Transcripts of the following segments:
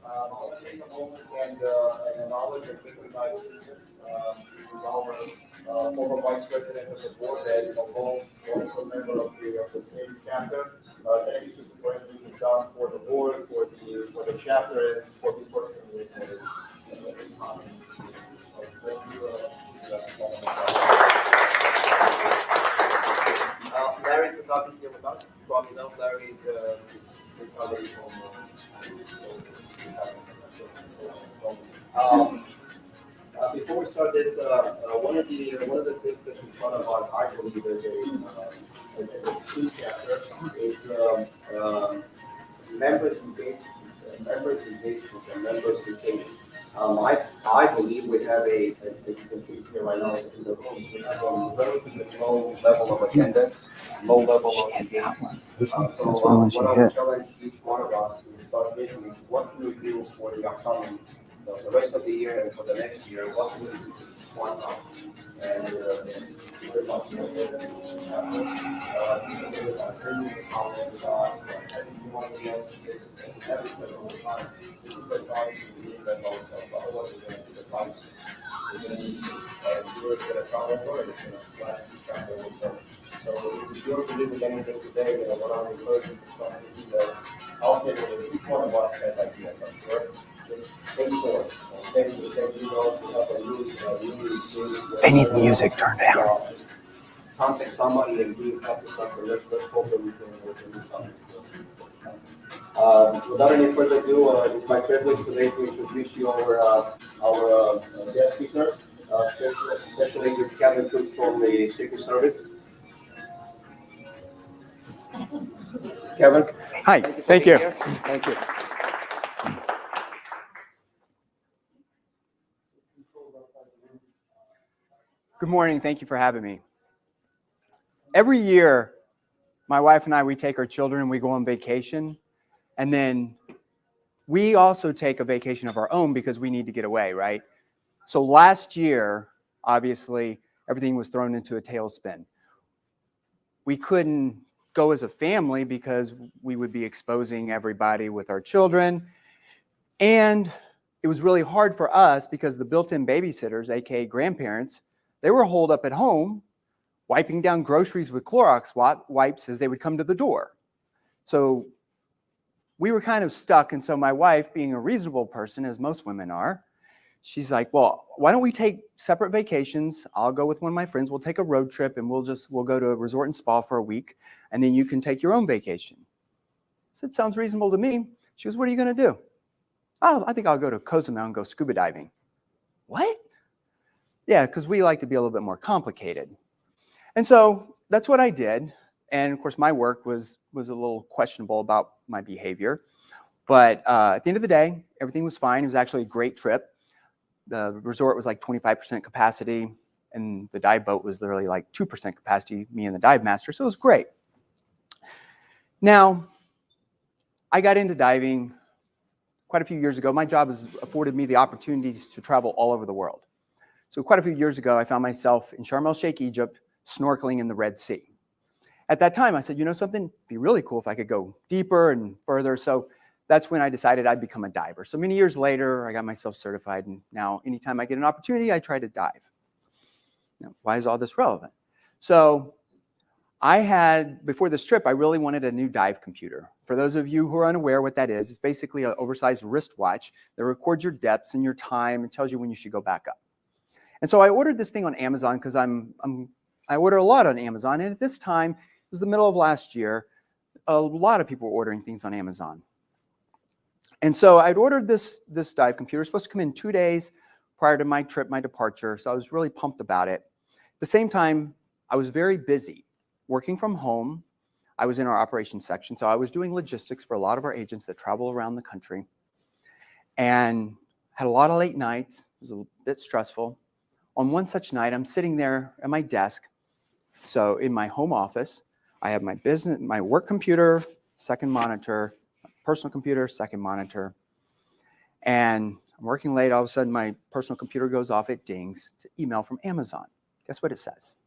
I want to take a moment and acknowledge and recognize our former Vice President of the board and also member of the same chapter. Thank you, Susan, for everything you've done for the board, for the chapter, and for me personally. Thank you. Larry could not be here with us. You probably know Larry is recovering from. Before we start this, one of the things that's in front of us, I believe, is a key chapter is members engagement, and members retention. I believe we have as you can see here right now in the room, we have a relatively low level of attendance, low level of engagement. That's So one she what I hit. would challenge each one of us to start thinking, what can we do for the upcoming, the rest of the year and for the next year? What can we do to one up? And keep it up. Everyone else is every single time. This is the time to believe that also. Otherwise, we're going to be the time. We're going to do it with a travel or it's going to splash this travel. So if you don't believe in anything today, what I'm encouraging to start thinking that out there is each one of us has ideas, I'm sure. Just think forward. They need the music turned down. Contact somebody and be in touch with us, and let's hope that we can do something. Without any further ado, it's my privilege today to introduce you our guest speaker, Special Agent Kevin Cooke from the Secret Service. Kevin. Hi. Thank you. Thank you. Good morning. Thank you for having me. Every year, my wife and I, we take our children and we go on vacation. And then we also take a vacation of our own because we need to get away, right? So last year, obviously, everything was thrown into a tailspin. We couldn't go as a family because we would be exposing everybody with our children. And it was really hard for us because the built-in babysitters, aka grandparents, they were holed up at home, wiping down groceries with Clorox wipes as they would come to the door. So we were kind of stuck. And so my wife, being a reasonable person, as most women are, she's like, well, why don't we take separate vacations? I'll go with one of my friends. We'll take a road trip and we'll go to a resort and spa for a week. And then you can take your own vacation. I said, sounds reasonable to me. She goes, what are you going to do? Oh, I think I'll go to Cozumel and go scuba diving. What? Yeah, because we like to be a little bit more complicated. And so that's what I did. And of course, my work was a little questionable about my behavior. But at the end of the day, everything was fine. It was actually a great trip. The resort was like 25% capacity, and the dive boat was literally like 2% capacity, me and the dive master. So it was great. Now, I got into diving quite a few years ago. My job has afforded me the opportunities to travel all over the world. So quite a few years ago, I found myself in Sharm el-Sheikh, Egypt, snorkeling in the Red Sea. At that time, I said, you know something, it'd be really cool if I could go deeper and further. So that's when I decided I'd become a diver. So many years later, I got myself certified. And now anytime I get an opportunity, I try to dive. Now, why is all this relevant? So before this trip, I really wanted a new dive computer. For those of you who are unaware what that is, it's basically an oversized wristwatch that records your depths and your time and tells you when you should go back up. And so I ordered this thing on Amazon because I order a lot on Amazon. And at this time, it was the middle of last year, a lot of people were ordering things on Amazon. And so I'd ordered this dive computer. It was supposed to come in 2 days prior to my trip, my departure. So I was really pumped about it. At the same time, I was very busy working from home. I was in our operations section. So I was doing logistics for a lot of our agents that travel around the country and had a lot of late nights. It was a bit stressful. On one such night, I'm sitting there at my desk. So in my home office, I have my work computer, second monitor, personal computer, second monitor. And I'm working late. All of a sudden, my personal computer goes off. It dings. It's an email from Amazon. Guess what it says?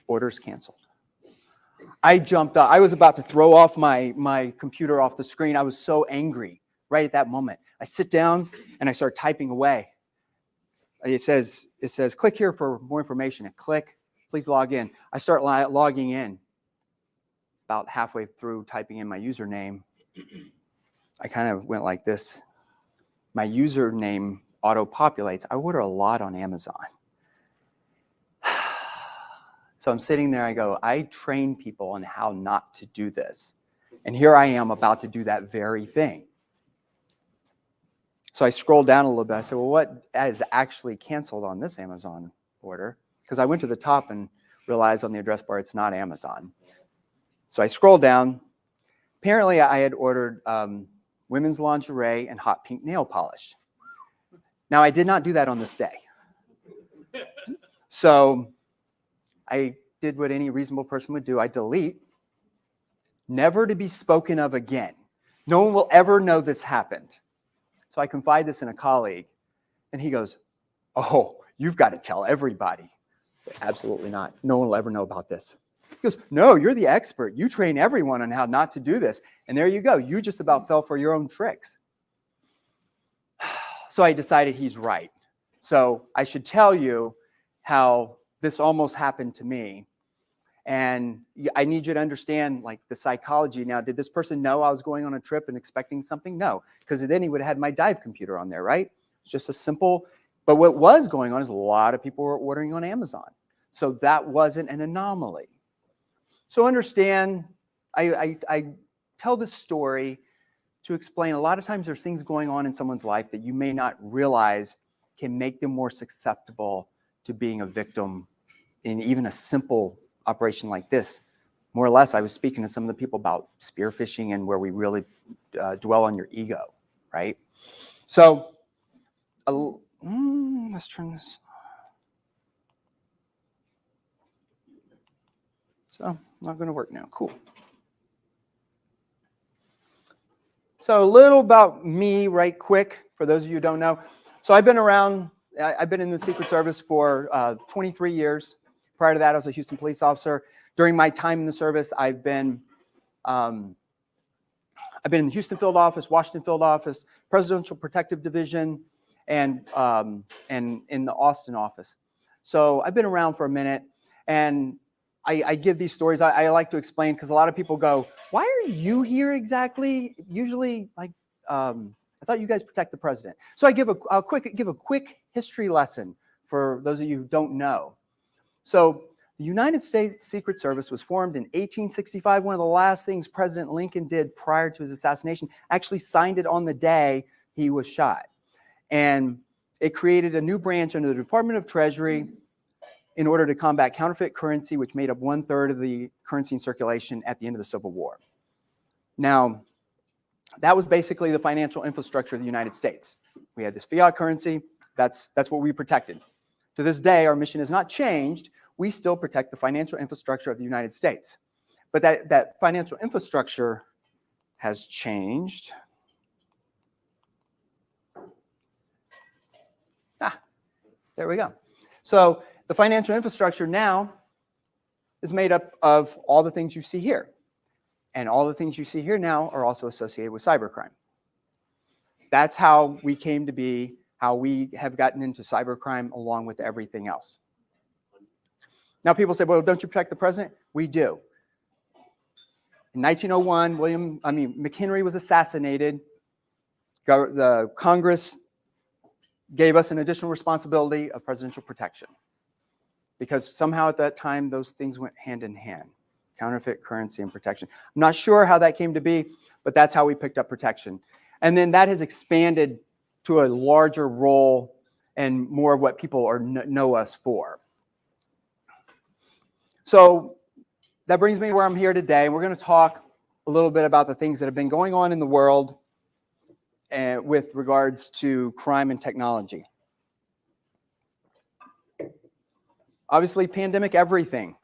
Orders canceled. I jumped up. I was about to throw off my computer off the screen. I was so angry right at that moment. I sit down and I start typing away. It says, click here for more information. And click, please log in. I start logging in. About halfway through typing in my username, I kind of went like this. My username auto-populates. I order a lot on Amazon. So I'm sitting there, I go, I train people on how not to do this. And here I am about to do that very thing. So I scrolled down a little bit. I said, well, what is actually canceled on this Amazon order? Because I went to the top and realized on the address bar it's not Amazon. So I scrolled down. Apparently, I had ordered women's lingerie and hot pink nail polish. Now, I did not do that on this day. So I did what any reasonable person would do. I delete, never to be spoken of again. No one will ever know this happened. So I confide this in a colleague, and he goes, oh, you've got to tell everybody. I say, absolutely not. No one will ever know about this. He goes, no, you're the expert. You train everyone on how not to do this. And there you go. You just about fell for your own tricks. So I decided he's right. So I should tell you how this almost happened to me. And I need you to understand like the psychology. Now, did this person know I was going on a trip and expecting something? No, because then he would have had my dive computer on there, right? It's just a simple, but what was going on is a lot of people were ordering on Amazon. So that wasn't an anomaly. So understand, I tell this story to explain a lot of times there's things going on in someone's life that you may not realize can make them more susceptible to being a victim in even a simple operation like this. More or less, I was speaking to some of the people about spear phishing and where we really dwell on your ego, right? So let's turn this. So not going to work now. Cool. So a little about me right quick, for those of you who don't know. So I've been in the Secret Service for 23 years. Prior to that, I was a Houston police officer. During my time in the service, I've been in the Houston field office, Washington field office, Presidential Protective Division, and in the Austin office. So I've been around for a minute, and I give these stories. I like to explain because a lot of people go, "Why are you here exactly?" Usually, like, I thought you guys protect the president. So I give a quick history lesson for those of you who don't know. So the United States Secret Service was formed in 1865. One of the last things President Lincoln did prior to his assassination, actually signed it on the day he was shot. And it created a new branch under the Department of Treasury in order to combat counterfeit currency, which made up 1/3 of the currency in circulation at the end of the Civil War. Now, that was basically the financial infrastructure of the United States. We had this fiat currency. That's what we protected. To this day, our mission has not changed. We still protect the financial infrastructure of the United States. But that financial infrastructure has changed. There we go. So the financial infrastructure now is made up of all the things you see here. And all the things you see here now are also associated with cybercrime. That's how we came to be, how we have gotten into cybercrime along with everything else. Now people say, well, don't you protect the president? We do. In 1901, McHenry was assassinated. The Congress gave us an additional responsibility of presidential protection. Because somehow at that time, those things went hand in hand. Counterfeit currency and protection. I'm not sure how that came to be, but that's how we picked up protection. And then that has expanded to a larger role and more of what people know us for. So that brings me to where I'm here today. We're going to talk a little bit about the things that have been going on in the world with regards to crime and technology. Obviously, pandemic everything.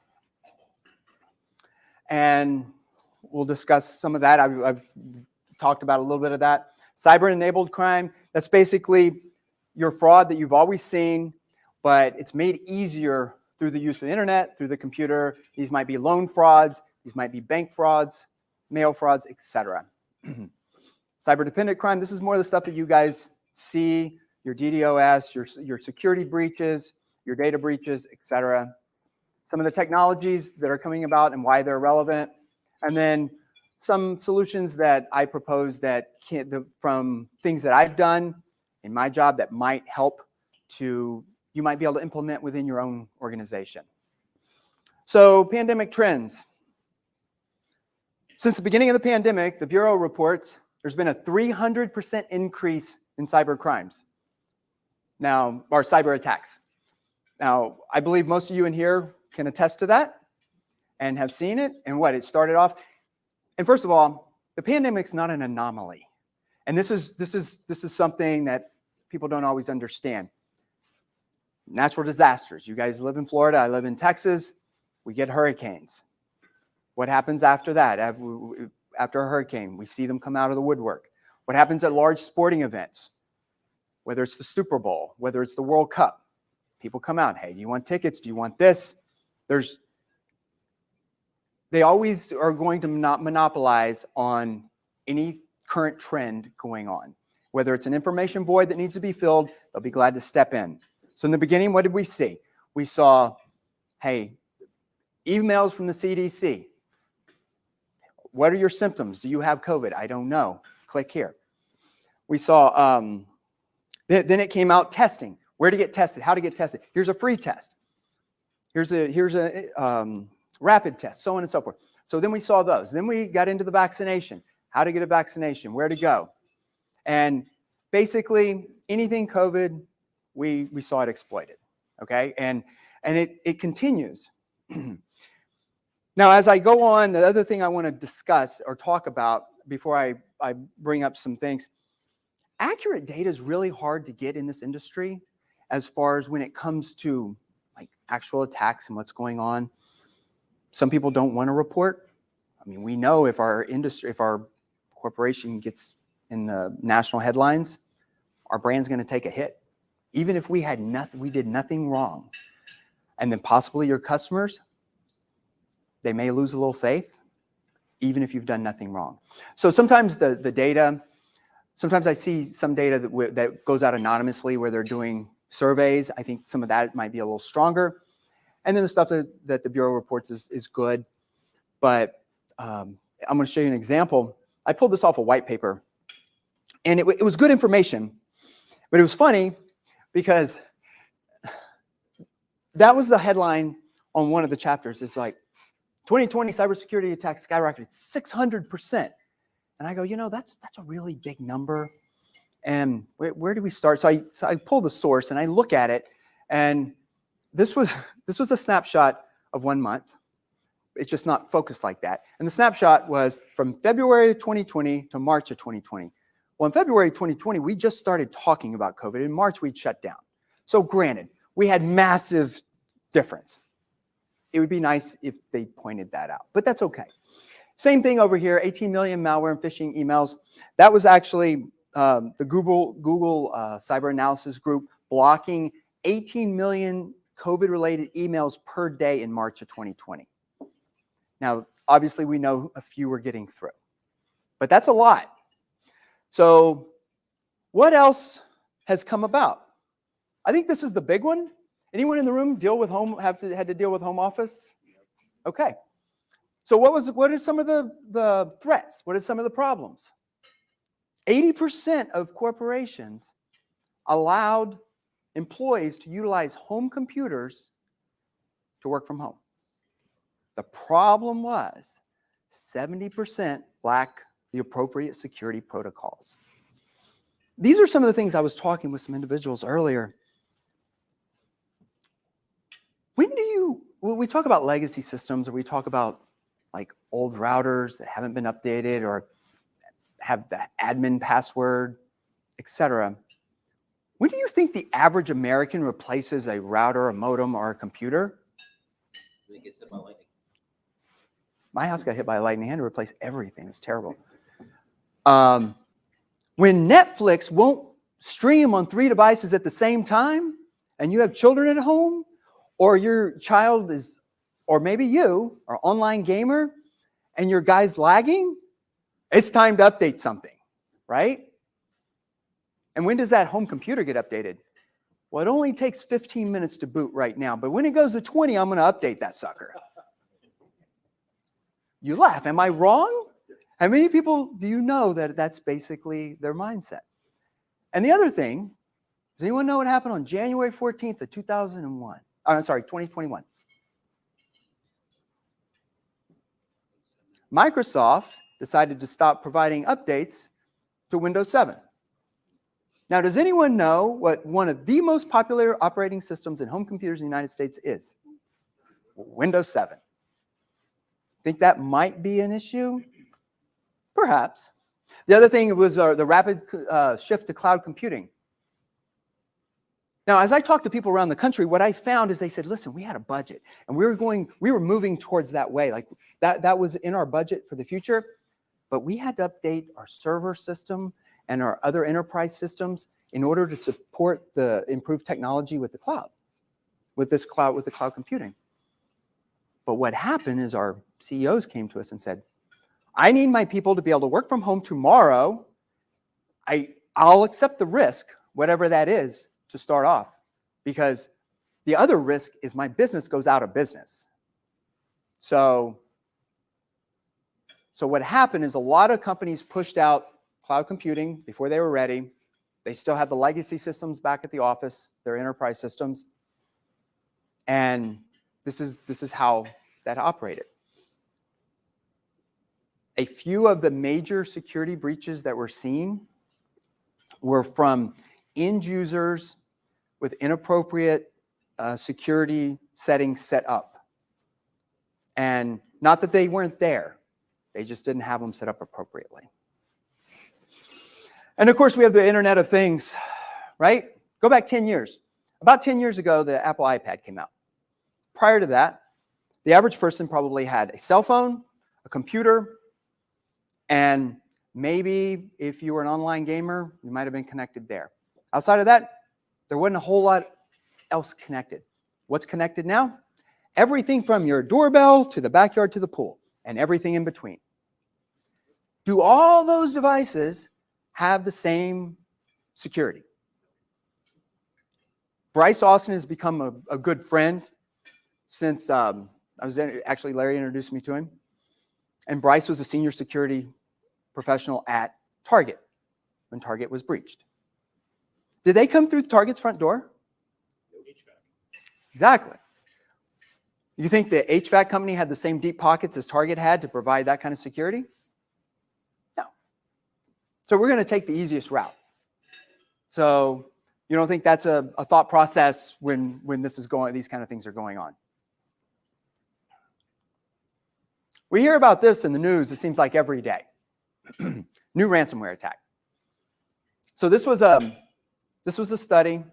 And we'll discuss some of that. I've talked about a little bit of that. Cyber-enabled crime, that's basically your fraud that you've always seen, but it's made easier through the use of the internet, through the computer. These might be loan frauds, these might be bank frauds, mail frauds, etc. Cyber-dependent crime, this is more of the stuff that you guys see, your DDoS, your security breaches, your data breaches, etc. Some of the technologies that are coming about and why they're relevant. And then some solutions that I propose that from things that I've done in my job that might help you might be able to implement within your own organization. So pandemic trends. Since the beginning of the pandemic, the Bureau reports there's been a 300% increase in cyber crimes. Now, or cyber attacks. Now, I believe most of you in here can attest to that and have seen it and what it started off. And first of all, the pandemic's not an anomaly. And this is something that people don't always understand. Natural disasters. You guys live in Florida, I live in Texas. We get hurricanes. What happens after that? After a hurricane, we see them come out of the woodwork. What happens at large sporting events? Whether it's the Super Bowl, whether it's the World Cup, people come out. Hey, do you want tickets? Do you want this? They always are going to not monopolize on any current trend going on. Whether it's an information void that needs to be filled, they'll be glad to step in. So in the beginning, what did we see? We saw, hey, emails from the CDC. What are your symptoms? Do you have COVID? I don't know. Click here. We saw, then it came out testing. Where to get tested, how to get tested. Here's a free test. Here's a rapid test, so on and so forth. So then we saw those. Then we got into the vaccination. How to get a vaccination, where to go. And basically anything COVID, we saw it exploited, okay? And it continues. Now, as I go on, the other thing I want to discuss or talk about before I bring up some things, accurate data is really hard to get in this industry as far as when it comes to like actual attacks and what's going on. Some people don't want to report. I mean, we know if our corporation gets in the national headlines, our brand's going to take a hit. Even if we did nothing wrong. And then possibly your customers, they may lose a little faith, even if you've done nothing wrong. So sometimes the data, sometimes I see some data that goes out anonymously where they're doing surveys. I think some of that might be a little stronger. And then the stuff that the Bureau reports is good. But I'm going to show you an example. I pulled this off a white paper. And it was good information. But it was funny because that was the headline on one of the chapters. It's like, 2020 cybersecurity attacks skyrocketed 600%. And I go, that's a really big number. And where do we start? So I pull the source and I look at it, and this was a snapshot of 1 month. It's just not focused like that. And the snapshot was from February 2020 to March of 2020. Well, in February 2020, we just started talking about COVID. In March, we'd shut down. So granted, we had massive difference. It would be nice if they pointed that out, but that's okay. Same thing over here, 18 million malware and phishing emails. That was actually the Google cyber analysis group blocking 18 million COVID-related emails per day in March of 2020. Now, obviously, we know a few were getting through, but that's a lot. So what else has come about? I think this is the big one. Anyone in the room had to deal with home office? Okay. So what are some of the threats? What are some of the problems? 80% of corporations allowed employees to utilize home computers to work from home. The problem was 70% lack the appropriate security protocols. These are some of the things I was talking with some individuals earlier. When we talk about legacy systems, or we talk about like old routers that haven't been updated or have the admin password, etc. When do you think the average American replaces a router, a modem, or a computer? When it gets hit by lightning. My house got hit by a lightning. I had to replace everything. It's terrible. When Netflix won't stream on 3 devices at the same time, and you have children at home, or your child is, or maybe you are online gamer, and your guy's lagging, it's time to update something. right? And when does that home computer get updated? Well, it only takes 15 minutes to boot right now, but when it goes to 20, I'm going to update that sucker. You laugh. Am I wrong? How many people do you know that that's basically their mindset? And the other thing, does anyone know what happened on January 14th of 2001? I'm sorry, 2021. Microsoft decided to stop providing updates to Windows 7. Now, does anyone know what one of the most popular operating systems in home computers in the United States is? Windows 7. Think that might be an issue? Perhaps. The other thing was the rapid shift to cloud computing. Now, as I talked to people around the country, what I found is they said, listen, we had a budget and we were moving towards that way. Like that was in our budget for the future, but we had to update our server system and our other enterprise systems in order to support the improved technology with the cloud, with the cloud computing. But what happened is our CEOs came to us and said, I need my people to be able to work from home tomorrow. I'll accept the risk, whatever that is, to start off, because the other risk is my business goes out of business. So what happened is a lot of companies pushed out cloud computing before they were ready. They still had the legacy systems back at the office, their enterprise systems. And this is how that operated. A few of the major security breaches that we're seeing were from end users with inappropriate security settings set up. And not that they weren't there, they just didn't have them set up appropriately. And of course, we have the Internet of Things, right? Go back 10 years. About 10 years ago, the Apple iPad came out. Prior to that, the average person probably had a cell phone, a computer, and maybe if you were an online gamer, you might have been connected there. Outside of that, there wasn't a whole lot else connected. What's connected now? Everything from your doorbell to the backyard to the pool and everything in between. Do all those devices have the same security? Bryce Austin has become a good friend since actually Larry introduced me to him. And Bryce was a senior security professional at Target when Target was breached. Did they come through Target's front door? Exactly. You think the HVAC company had the same deep pockets as Target had to provide that kind of security? No. So we're going to take the easiest route. So you don't think that's a thought process when this is going, these kind of things are going on? We hear about this in the news, it seems like every day. New ransomware attack. So this was a study,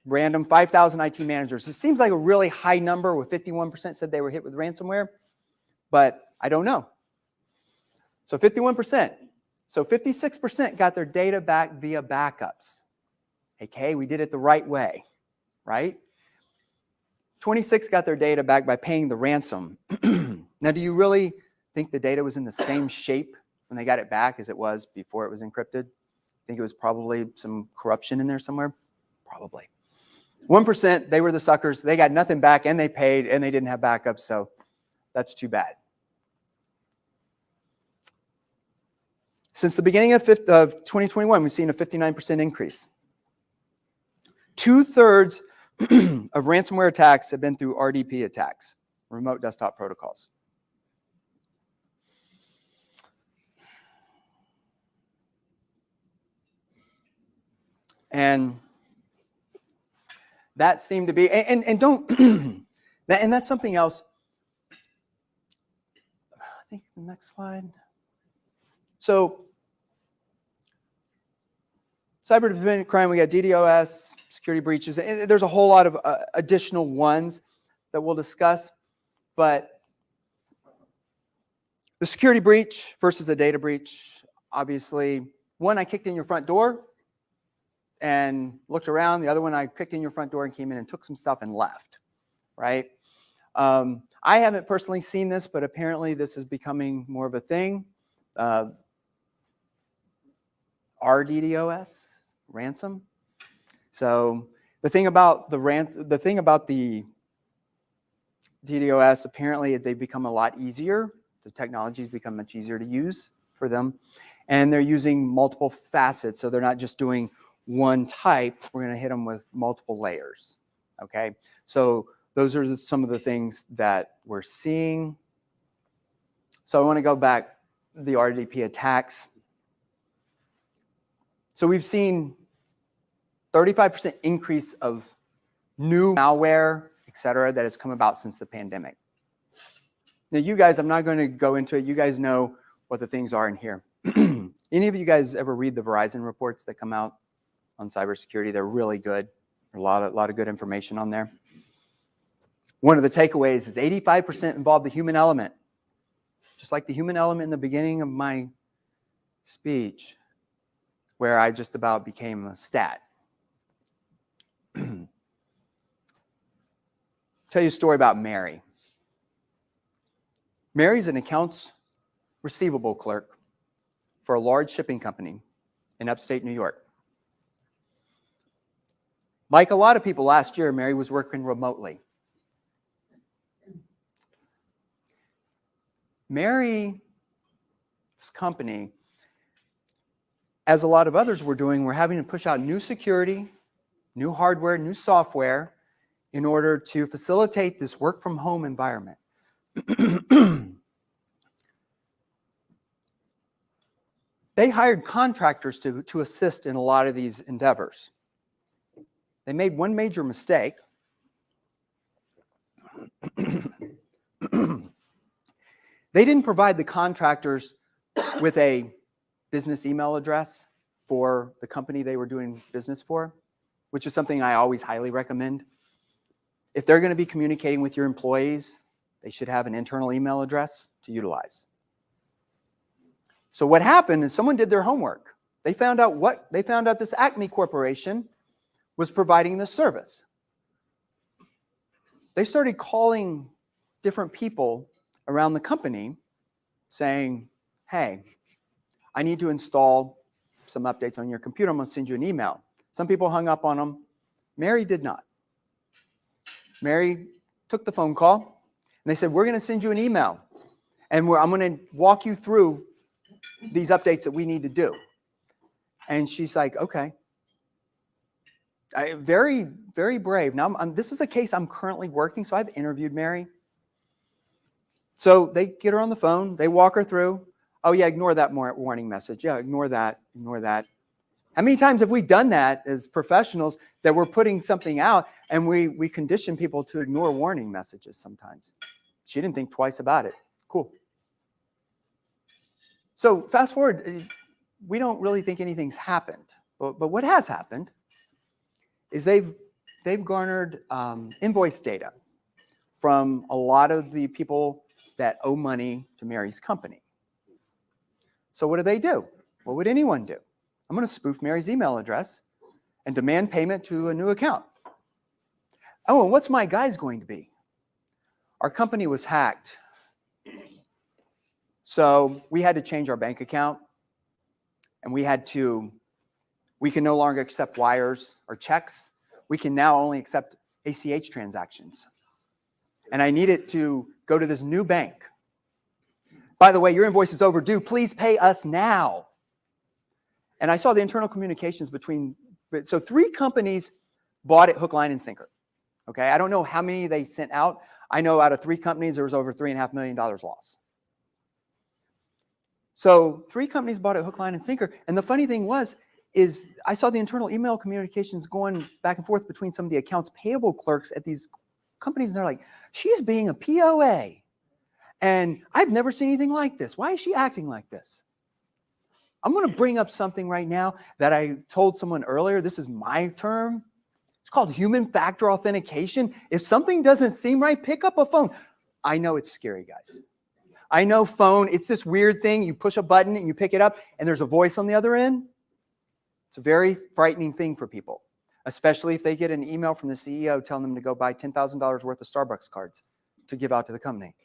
random 5,000 IT managers. It seems like a really high number, with 51% said they were hit with ransomware, but I don't know. So 51%. So 56% got their data back via backups. Okay, we did it the right way, right? 26 got their data back by paying the ransom. Now, do you really think the data was in the same shape when they got it back as it was before it was encrypted? Think it was probably some corruption in there somewhere? Probably. 1%, they were the suckers. They got nothing back, and they paid, and they didn't have backups, so that's too bad. Since the beginning of 2021, we've seen a 59% increase. 2/3 of ransomware attacks have been through RDP attacks, remote desktop protocols. And that seemed to be, and don't, and that's something else. I think the next slide. So, cyber defendant crime, we got DDoS, security breaches, and there's a whole lot of additional ones that we'll discuss, but the security breach versus a data breach, obviously, one, I kicked in your front door and looked around. The other one, I kicked in your front door and came in and took some stuff and left, right? I haven't personally seen this, but apparently this is becoming more of a thing. RDDoS, ransom. So the thing about the DDoS, apparently they've become a lot easier. The technology's become much easier to use for them. And they're using multiple facets, so they're not just doing one type. We're going to hit them with multiple layers, okay? So those are some of the things that we're seeing. So I want to go back the RDP attacks. So we've seen 35% increase of new malware, et cetera, that has come about since the pandemic. Now, you guys, I'm not going to go into it. You guys know what the things are in here. Any of you guys ever read the Verizon reports that come out on cybersecurity? They're really good. There's a lot of good information on there. One of the takeaways is 85% involve the human element. Just like the human element in the beginning of my speech, where I just about became a stat. Tell you a story about Mary. Mary's an accounts receivable clerk for a large shipping company in upstate New York. Like a lot of people last year, Mary was working remotely. Mary's company, as a lot of others were doing, were having to push out new security, new hardware, new software in order to facilitate this work from home environment. They hired contractors to assist in a lot of these endeavors. They made one major mistake. They didn't provide the contractors with a business email address for the company they were doing business for, which is something I always highly recommend. If they're going to be communicating with your employees, they should have an internal email address to utilize. So what happened is someone did their homework. They found out this Acme Corporation was providing this service. They started calling different people around the company saying, hey, I need to install some updates on your computer. I'm going to send you an email. Some people hung up on them. Mary did not. Mary took the phone call, and they said, we're going to send you an email, and I'm going to walk you through these updates that we need to do. And she's like, okay. Very, very brave. Now, this is a case I'm currently working, so I've interviewed Mary. So they get her on the phone. They walk her through. Oh, yeah, ignore that warning message. Yeah, ignore that. Ignore that. How many times have we done that as professionals, that we're putting something out and we condition people to ignore warning messages sometimes? She didn't think twice about it. Cool. So fast forward, we don't really think anything's happened. But what has happened is they've garnered invoice data from a lot of the people that owe money to Mary's company. So what do? What would anyone do? I'm going to spoof Mary's email address and demand payment to a new account. Oh, and what's my guise going to be? Our company was hacked. So we had to change our bank account, and we can no longer accept wires or checks. We can now only accept ACH transactions. And I needed to go to this new bank. By the way, your invoice is overdue. Please pay us now. And I saw the internal communications so 3 companies bought it hook, line, and sinker. Okay, I don't know how many they sent out. I know out of 3 companies, there was over $3.5 million loss. So 3 companies bought it hook, line, and sinker. And the funny thing is I saw the internal email communications going back and forth between some of the accounts payable clerks at these companies. And they're like, she's being a POA. And I've never seen anything like this. Why is she acting like this? I'm going to bring up something right now that I told someone earlier. This is my term. It's called human factor authentication. If something doesn't seem right, pick up a phone. I know it's scary, guys. I know phone, it's this weird thing. You push a button and you pick it up and there's a voice on the other end. It's a very frightening thing for people, especially if they get an email from the CEO telling them to go buy $10,000 worth of Starbucks cards to give out to the company.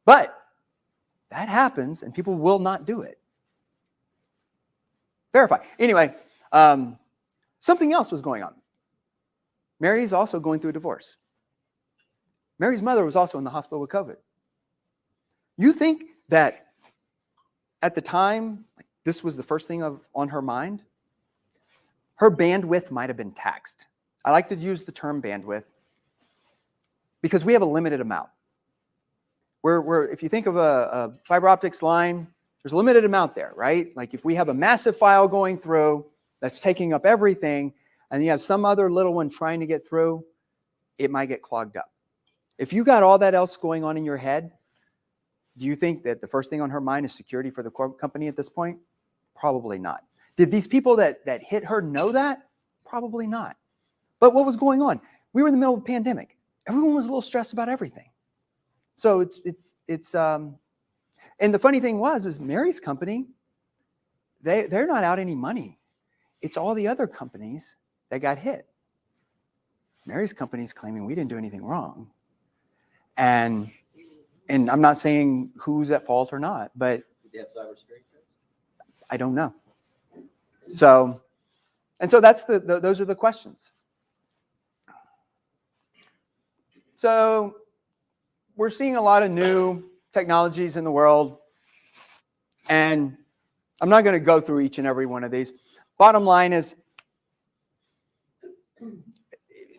But that happens and people will not do it. verify. Anyway, something else was going on. Mary's also going through a divorce. Mary's mother was also in the hospital with COVID. You think that at the time, this was the first thing on her mind? Her bandwidth might have been taxed. I like to use the term bandwidth because we have a limited amount. If you think of a fiber optics line, there's a limited amount there, right? Like if we have a massive file going through that's taking up everything, and you have some other little one trying to get through, it might get clogged up. If you got all that else going on in your head, do you think that the first thing on her mind is security for the company at this point? Probably not. Did these people that hit her know that? Probably not. But what was going on? We were in the middle of a pandemic. Everyone was a little stressed about everything. So and the funny thing is Mary's company, they're not out any money. It's all the other companies that got hit. Mary's company is claiming we didn't do anything wrong. And I'm not saying who's at fault or not, but Did they have cybersecurity? I don't know. So that's those are the questions. So we're seeing a lot of new technologies in the world, and I'm not going to go through each and every one of these. Bottom line is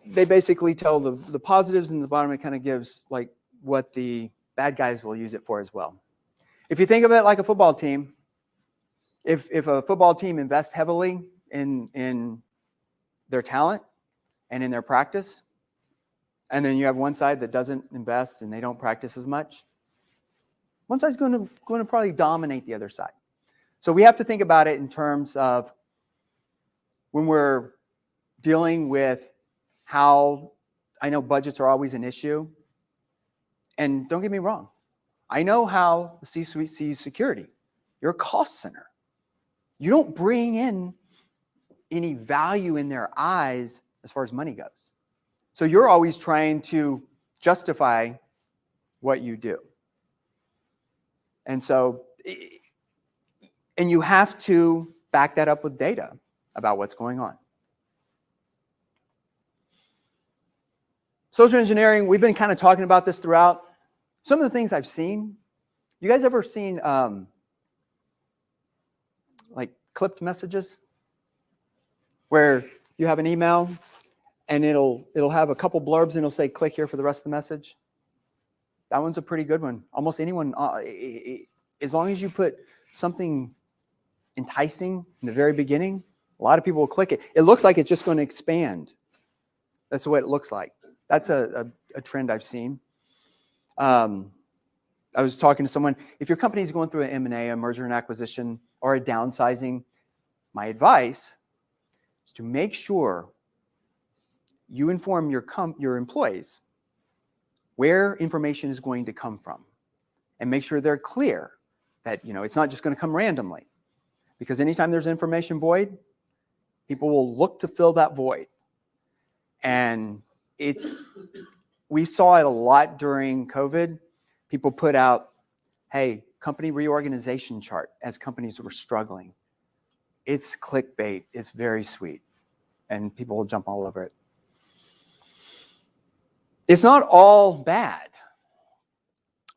they basically tell the positives, and the bottom it kind of gives like what the bad guys will use it for as well. If you think of it like a football team, if a football team invests heavily in their talent and in their practice, and then you have one side that doesn't invest and they don't practice as much, one side's going to probably dominate the other side. So we have to think about it in terms of when we're dealing with how, I know budgets are always an issue. And don't get me wrong, I know how the C-suite sees security. You're a cost center. You don't bring in any value in their eyes as far as money goes. So you're always trying to justify what you do. And so, and you have to back that up with data about what's going on. Social engineering, we've been kind of talking about this throughout. Some of the things I've seen, you guys ever seen like clipped messages where you have an email and it'll have a couple blurbs and it'll say click here for the rest of the message? That one's a pretty good one. Almost anyone, as long as you put something enticing in the very beginning, a lot of people will click it. It looks like it's just going to expand. That's the way it looks like. That's a trend I've seen. I was talking to someone, if your company is going through an M&A, a merger and acquisition, or a downsizing, my advice is to make sure you inform your employees where information is going to come from, and make sure they're clear that it's not just going to come randomly. Because anytime there's information void, people will look to fill that void. And we saw it a lot during COVID. People put out, hey, company reorganization chart as companies were struggling. It's clickbait. It's very sweet. And people will jump all over it. It's not all bad.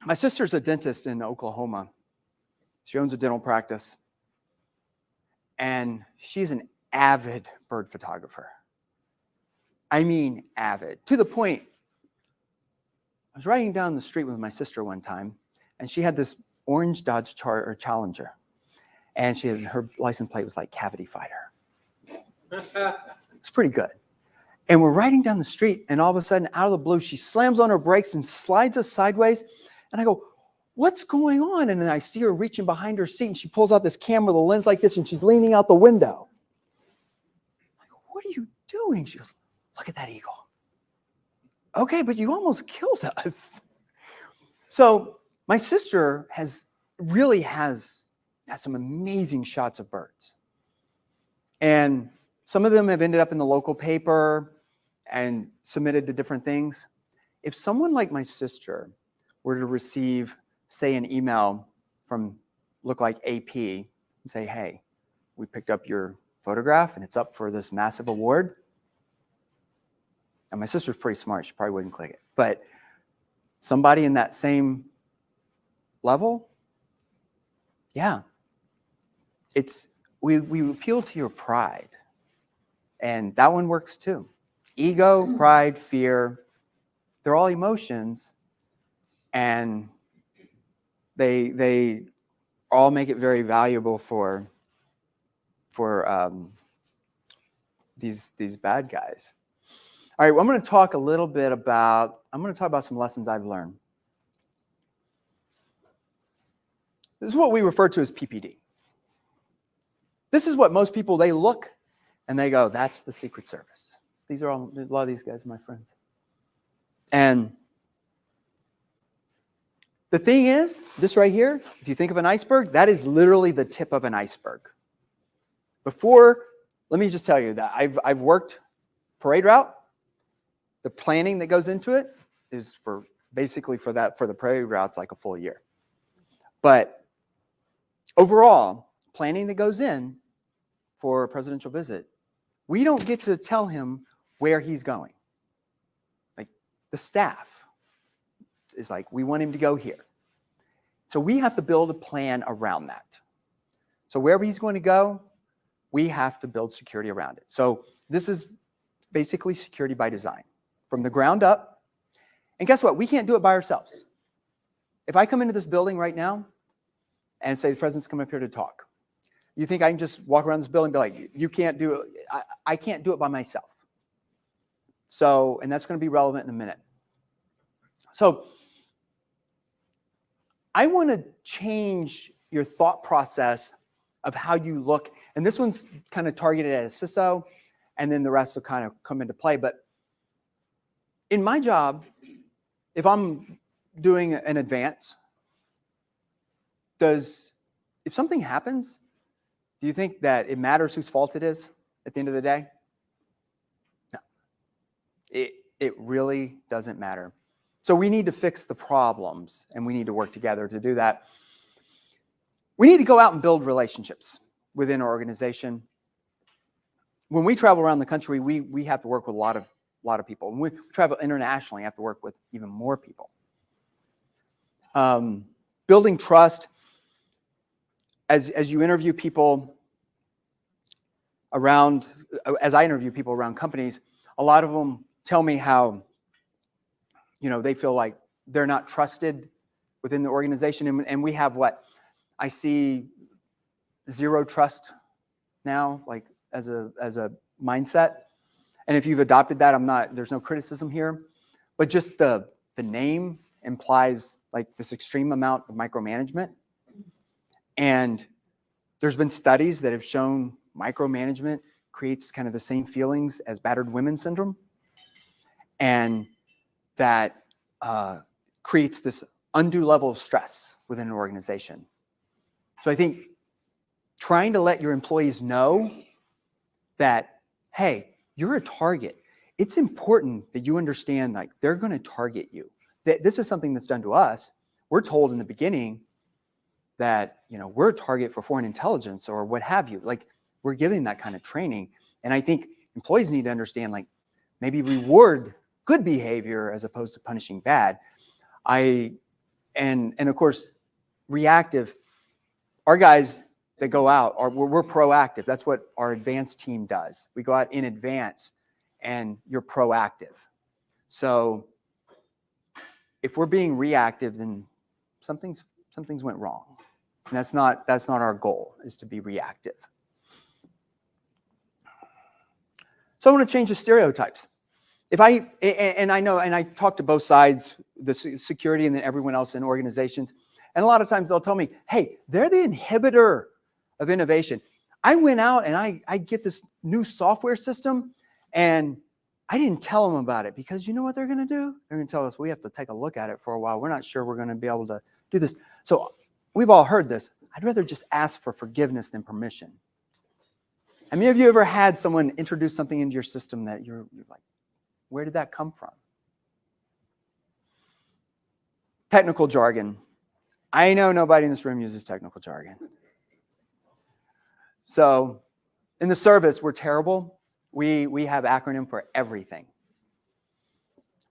My sister's a dentist in Oklahoma. She owns a dental practice. And she's an avid bird photographer. I mean avid. To the point, I was riding down the street with my sister one time, and she had this orange Dodge Challenger. And her license plate was like Cavity Fighter. It's pretty good. And we're riding down the street, and all of a sudden, out of the blue, she slams on her brakes and slides us sideways. And I go, what's going on? And then I see her reaching behind her seat, and she pulls out this camera with a lens like this, and she's leaning out the window. I go, what are you doing? She goes, look at that eagle. Okay, but you almost killed us. So my sister really has some amazing shots of birds. And some of them have ended up in the local paper and submitted to different things. If someone like my sister were to receive, say, an email from look like AP and say, hey, we picked up your photograph and it's up for this massive award. And my sister's pretty smart. She probably wouldn't click it. But somebody in that same level, yeah. We appeal to your pride. And that one works too. Ego, pride, fear, they're all emotions. And they all make it very valuable for these bad guys. All right, well, I'm going to talk about some lessons I've learned. This is what we refer to as PPD. This is what most people, they look and they go, that's the Secret Service. A lot of these guys are my friends. And the thing is, this right here, if you think of an iceberg, that is literally the tip of an iceberg. Let me just tell you that I've worked parade route. The planning that goes into it is for the parade route, it's like a full year. But overall, planning that goes in for a presidential visit, we don't get to tell him where he's going. Like the staff is like, we want him to go here. So we have to build a plan around that. So wherever he's going to go, we have to build security around it. So this is basically security by design from the ground up. And guess what? We can't do it by ourselves. If I come into this building right now and say the president's coming up here to talk, you think I can just walk around this building and be like, you can't do it. I can't do it by myself. So, and that's going to be relevant in a minute. So I want to change your thought process of how you look. And this one's kind of targeted at a CISO, and then the rest will kind of come into play. But in my job, if I'm doing an advance, if something happens, do you think that it matters whose fault it is at the end of the day? No. It really doesn't matter. So we need to fix the problems, and we need to work together to do that. We need to go out and build relationships within our organization. When we travel around the country, we have to work with a lot of people. When we travel internationally, we have to work with even more people. Building trust. As you interview people around, as I interview people around companies, a lot of them tell me how, they feel like they're not trusted within the organization. And we have what? I see zero trust now, like as a mindset. And if you've adopted that, there's no criticism here, but just the name implies like this extreme amount of micromanagement. And there's been studies that have shown micromanagement creates kind of the same feelings as battered women syndrome. And that creates this undue level of stress within an organization. So I think trying to let your employees know that, hey, you're a target. It's important that you understand, like, they're going to target you. This is something that's done to us. We're told in the beginning that, we're a target for foreign intelligence or what have you. Like, we're giving that kind of training. And I think employees need to understand, like, maybe reward good behavior as opposed to punishing bad. And of course, reactive. Our guys that go out, we're proactive. That's what our advanced team does. We go out in advance, and you're proactive. So if we're being reactive, then something's went wrong. And that's not our goal, is to be reactive. So I want to change the stereotypes. I talk to both sides, the security and then everyone else in organizations. And a lot of times they'll tell me, hey, they're the inhibitor of innovation. I went out and I get this new software system, and I didn't tell them about it because you know what they're going to do? They're going to tell us we have to take a look at it for a while. We're not sure we're going to be able to do this. So we've all heard this. I'd rather just ask for forgiveness than permission. How many of you ever had someone introduce something into your system that you're like, where did that come from? Technical jargon. I know nobody in this room uses technical jargon. So in the service, we're terrible. We have acronym for everything.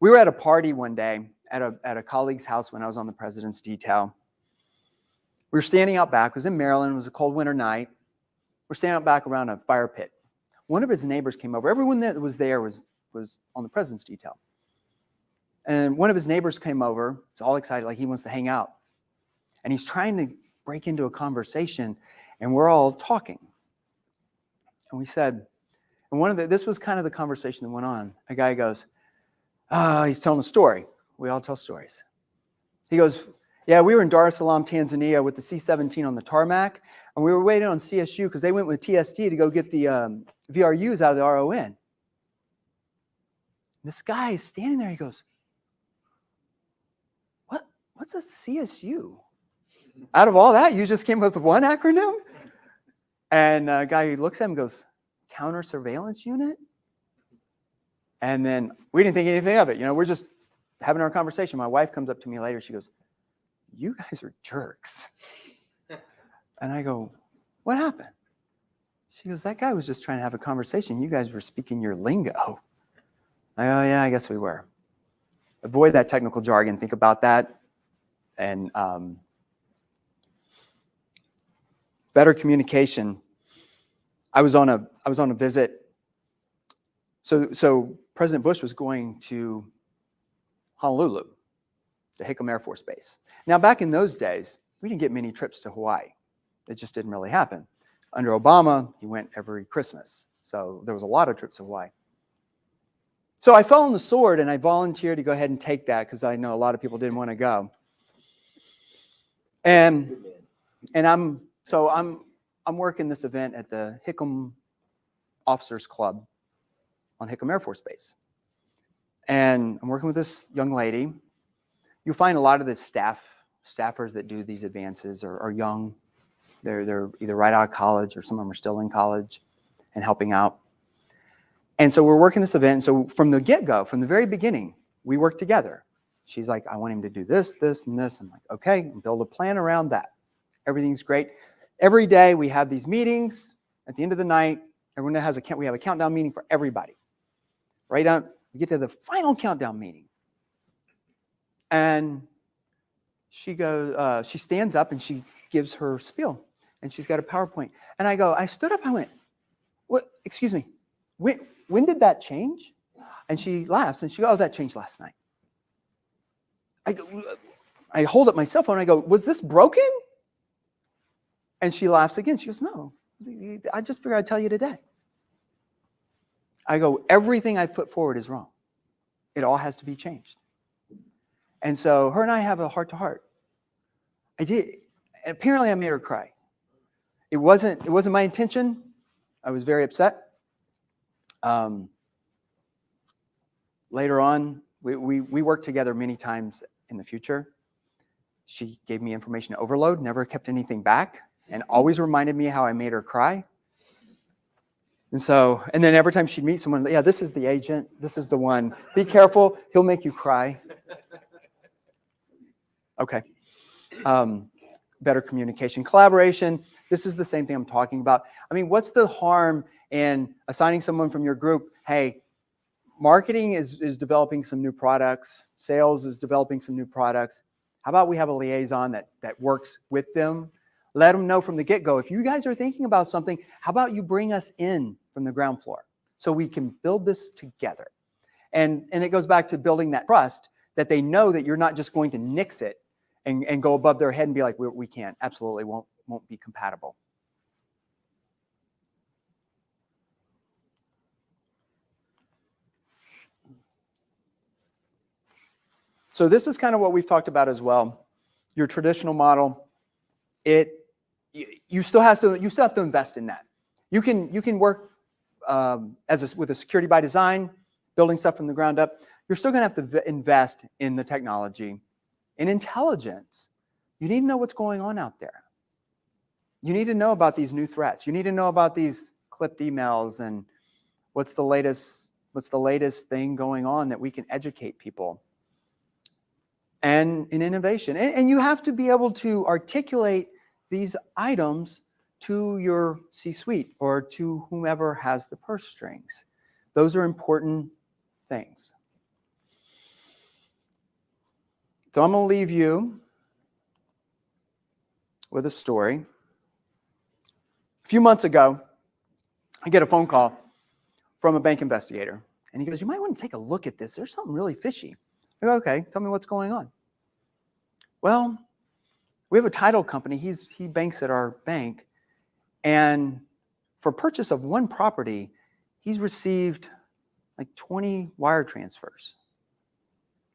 We were at a party one day at a colleague's house when I was on the president's detail. We were standing out back. It was in Maryland. It was a cold winter night. We're standing out back around a fire pit. One of his neighbors came over. Everyone that was there was on the president's detail. And one of his neighbors came over. He's all excited, like he wants to hang out. And he's trying to break into a conversation, and we're all talking. And we said, and this was kind of the conversation that went on. A guy goes, he's telling a story. We all tell stories. He goes, yeah, we were in Dar es Salaam, Tanzania with the C-17 on the tarmac, and we were waiting on CSU because they went with TST to go get the VRUs out of the RON. This guy is standing there. He goes, what's a CSU? Out of all that, you just came up with one acronym? And a guy looks at him and goes, Counter Surveillance Unit? And then we didn't think anything of it. We're just having our conversation. My wife comes up to me later. She goes, you guys are jerks. And I go, what happened? She goes, that guy was just trying to have a conversation. You guys were speaking your lingo. I go, yeah, I guess we were. Avoid that technical jargon. Think about that. And better communication. I was on a visit. So President Bush was going to Honolulu, the Hickam Air Force Base. Now, back in those days, we didn't get many trips to Hawaii. It just didn't really happen. Under Obama, he went every Christmas. So there was a lot of trips to Hawaii. So I fell on the sword and I volunteered to go ahead and take that because I know a lot of people didn't want to go. And I'm working this event at the Hickam Officers Club on Hickam Air Force Base. And I'm working with this young lady. You'll find a lot of the staffers that do these advances are young. They're either right out of college or some of them are still in college and helping out. And so we're working this event. And so from the get-go, from the very beginning, we work together. She's like, I want him to do this, this, and this. I'm like, okay, and build a plan around that. Everything's great. Every day we have these meetings. At the end of the night, everyone has we have a countdown meeting for everybody. Right down, we get to the final countdown meeting. And she goes, she stands up and she gives her spiel. And she's got a PowerPoint. And I stood up, I went, what, excuse me, when did that change? And she laughs and she goes, oh, that changed last night. I hold up my cell phone and I go, was this broken? And she laughs again. She goes, no, I just figured I'd tell you today. I go, everything I've put forward is wrong. It all has to be changed. And so her and I have a heart-to-heart. I did. Apparently I made her cry. It wasn't my intention. I was very upset. Later on, we worked together many times in the future. She gave me information overload, never kept anything back, and always reminded me how I made her cry. And then every time she'd meet someone, yeah, this is the agent. This is the one. Be careful. He'll make you cry. Okay. Better communication, collaboration. This is the same thing I'm talking about. I mean, what's the harm in assigning someone from your group, hey, marketing is developing some new products. Sales is developing some new products. How about we have a liaison that works with them? Let them know from the get-go, if you guys are thinking about something, how about you bring us in from the ground floor so we can build this together? And it goes back to building that trust that they know that you're not just going to nix it and go above their head and be like, we can't, absolutely won't be compatible. So this is kind of what we've talked about as well. Your traditional model, you still have to invest in that. You can work with a security by design, building stuff from the ground up. You're still going to have to invest in the technology, in intelligence. You need to know what's going on out there. You need to know about these new threats. You need to know about these clipped emails and what's the latest thing going on that we can educate people. And in innovation. And you have to be able to articulate these items to your C-suite or to whomever has the purse strings. Those are important things. So I'm going to leave you with a story. A few months ago, I get a phone call from a bank investigator. And he goes, you might want to take a look at this. There's something really fishy. I go, okay, tell me what's going on. Well, we have a title company. He banks at our bank. And for purchase of one property, he's received like 20 wire transfers.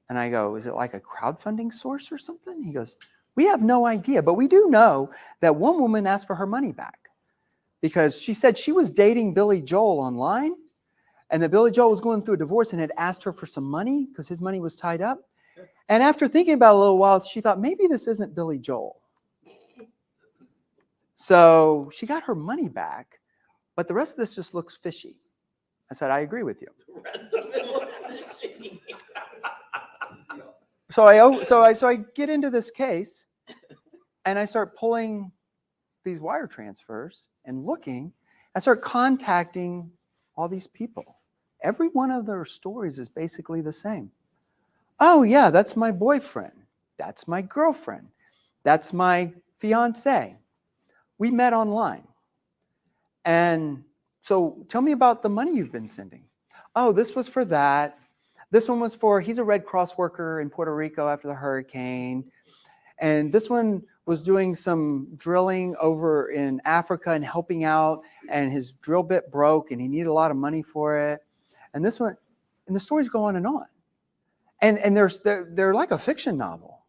And I go, is it like a crowdfunding source or something? He goes, we have no idea, but we do know that one woman asked for her money back because she said she was dating Billy Joel online and that Billy Joel was going through a divorce and had asked her for some money because his money was tied up. And after thinking about it a little while, she thought, maybe this isn't Billy Joel. So she got her money back, but the rest of this just looks fishy. I said, I agree with you. So I get into this case and I start pulling these wire transfers and looking. I start contacting all these people. Every one of their stories is basically the same. Oh yeah, that's my boyfriend. That's my girlfriend. That's my fiance. We met online. And so tell me about the money you've been sending. Oh, this was for that. This one was for, he's a Red Cross worker in Puerto Rico after the hurricane. And this one was doing some drilling over in Africa and helping out, and his drill bit broke and he needed a lot of money for it. And this one, and the stories go on and on. And they're like a fiction novel.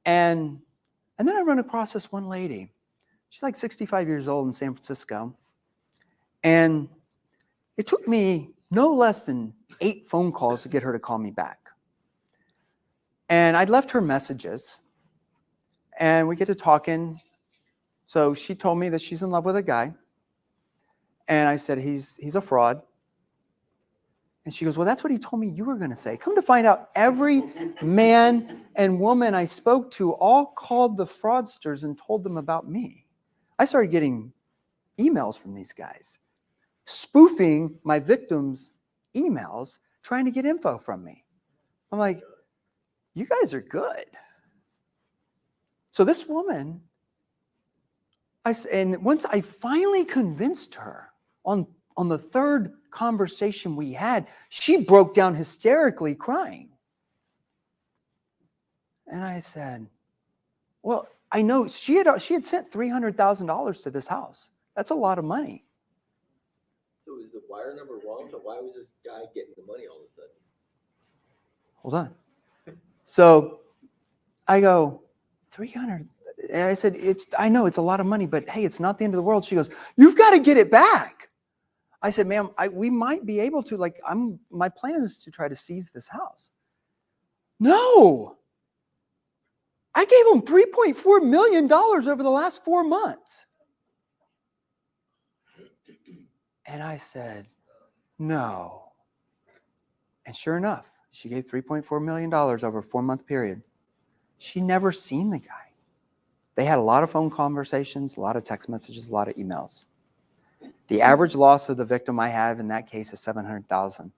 And then I run across this one lady. She's like 65 years old in San Francisco. And it took me no less than 8 phone calls to get her to call me back. And I'd left her messages. And we get to talking. So she told me that she's in love with a guy. And I said, he's a fraud. And she goes, well, that's what he told me you were going to say. Come to find out, every man and woman I spoke to all called the fraudsters and told them about me. I started getting emails from these guys, spoofing my victims' emails, trying to get info from me. I'm like, you guys are good. So this woman, and once I finally convinced her on the third conversation we had, she broke down hysterically crying. And I said, well, I know she had sent $300,000 to this house. That's a lot of money. So is the wire number wrong? So why was this guy getting the money all of a sudden? Hold on. So I go, 300. And I said, I know it's a lot of money, but hey, it's not the end of the world. She goes, you've got to get it back. I said, ma'am, we might be able to, my plan is to try to seize this house. No. I gave him $3.4 million over the last 4 months. And I said, no. And sure enough, she gave $3.4 million over a 4-month period. She never seen the guy. They had a lot of phone conversations, a lot of text messages, a lot of emails. The average loss of the victim I have in that case is $700,000.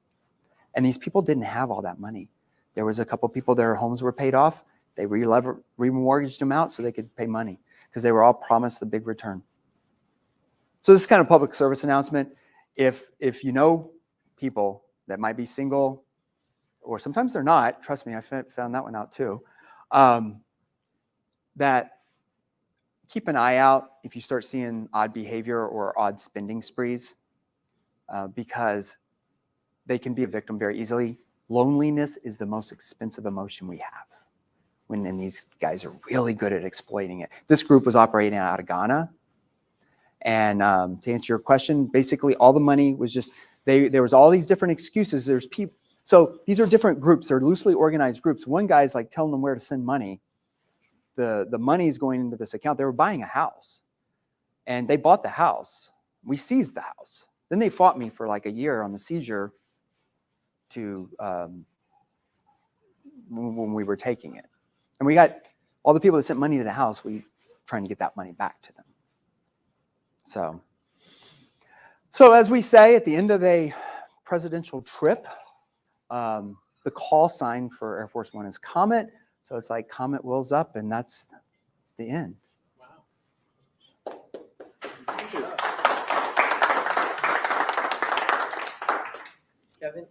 And these people didn't have all that money. There was a couple people, their homes were paid off. They remortgaged them out so they could pay money because they were all promised a big return. So this is kind of public service announcement. If you know people that might be single, or sometimes they're not, trust me, I found that one out too, that keep an eye out if you start seeing odd behavior or odd spending sprees, because they can be a victim very easily. Loneliness is the most expensive emotion we have. And these guys are really good at exploiting it. This group was operating out of Ghana. And to answer your question, basically all the money was just, there was all these different excuses. There's people. So these are different groups. They're loosely organized groups. One guy's like telling them where to send money. The money is going into this account. They were buying a house. And they bought the house. We seized the house. Then they fought me for like a year on the seizure to when we were taking it. And we got all the people that sent money to the house, we trying to get that money back to them. So as we say at the end of a presidential trip, the call sign for Air Force One is Comet. So it's like Comet wheels up, and that's the end. Wow. Kevin,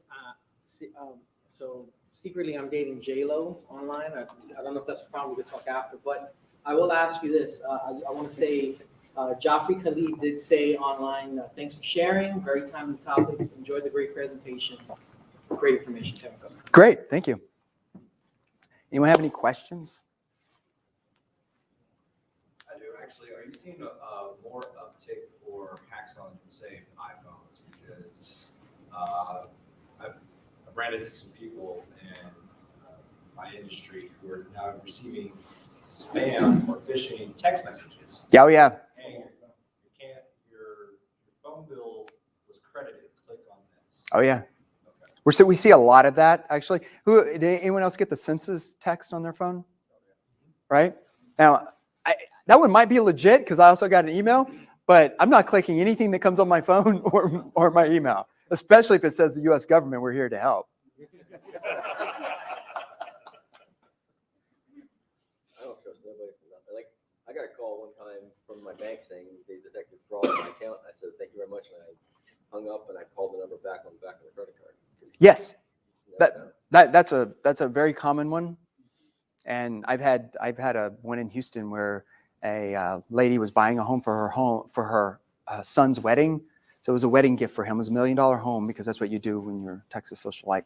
so secretly I'm dating J-Lo online. I don't know if that's a problem, we could talk after, but I will ask you this. I want to say, Joffrey Khalid did say online, thanks for sharing, very timely topics, enjoyed the great presentation, great information, Kevin. Go. Great, thank you. Anyone have any questions? I do actually. Are you seeing more uptick for hacks on, say, iPhones? Because I've ran into some people in my industry who are now receiving spam or phishing text messages. Yeah, oh yeah. Hey, your phone bill was credited. Click on this. Oh yeah. Okay. We see a lot of that actually. Did anyone else get the census text on their phone? Right? Now, that one might be legit because I also got an email, but I'm not clicking anything that comes on my phone or my email, especially if it says the U.S. government, we're here to help. I don't trust nobody for nothing. Like, I got a call one time from my bank saying they detected fraud in my account. I said, thank you very much. And I hung up and I called the number back on the back of the credit card. Yes, that's a very common one. And I've had a one in Houston where a lady was buying a home for her son's wedding. So it was a wedding gift for him. It was $1 million home because that's what you do when you're a Texas socialite.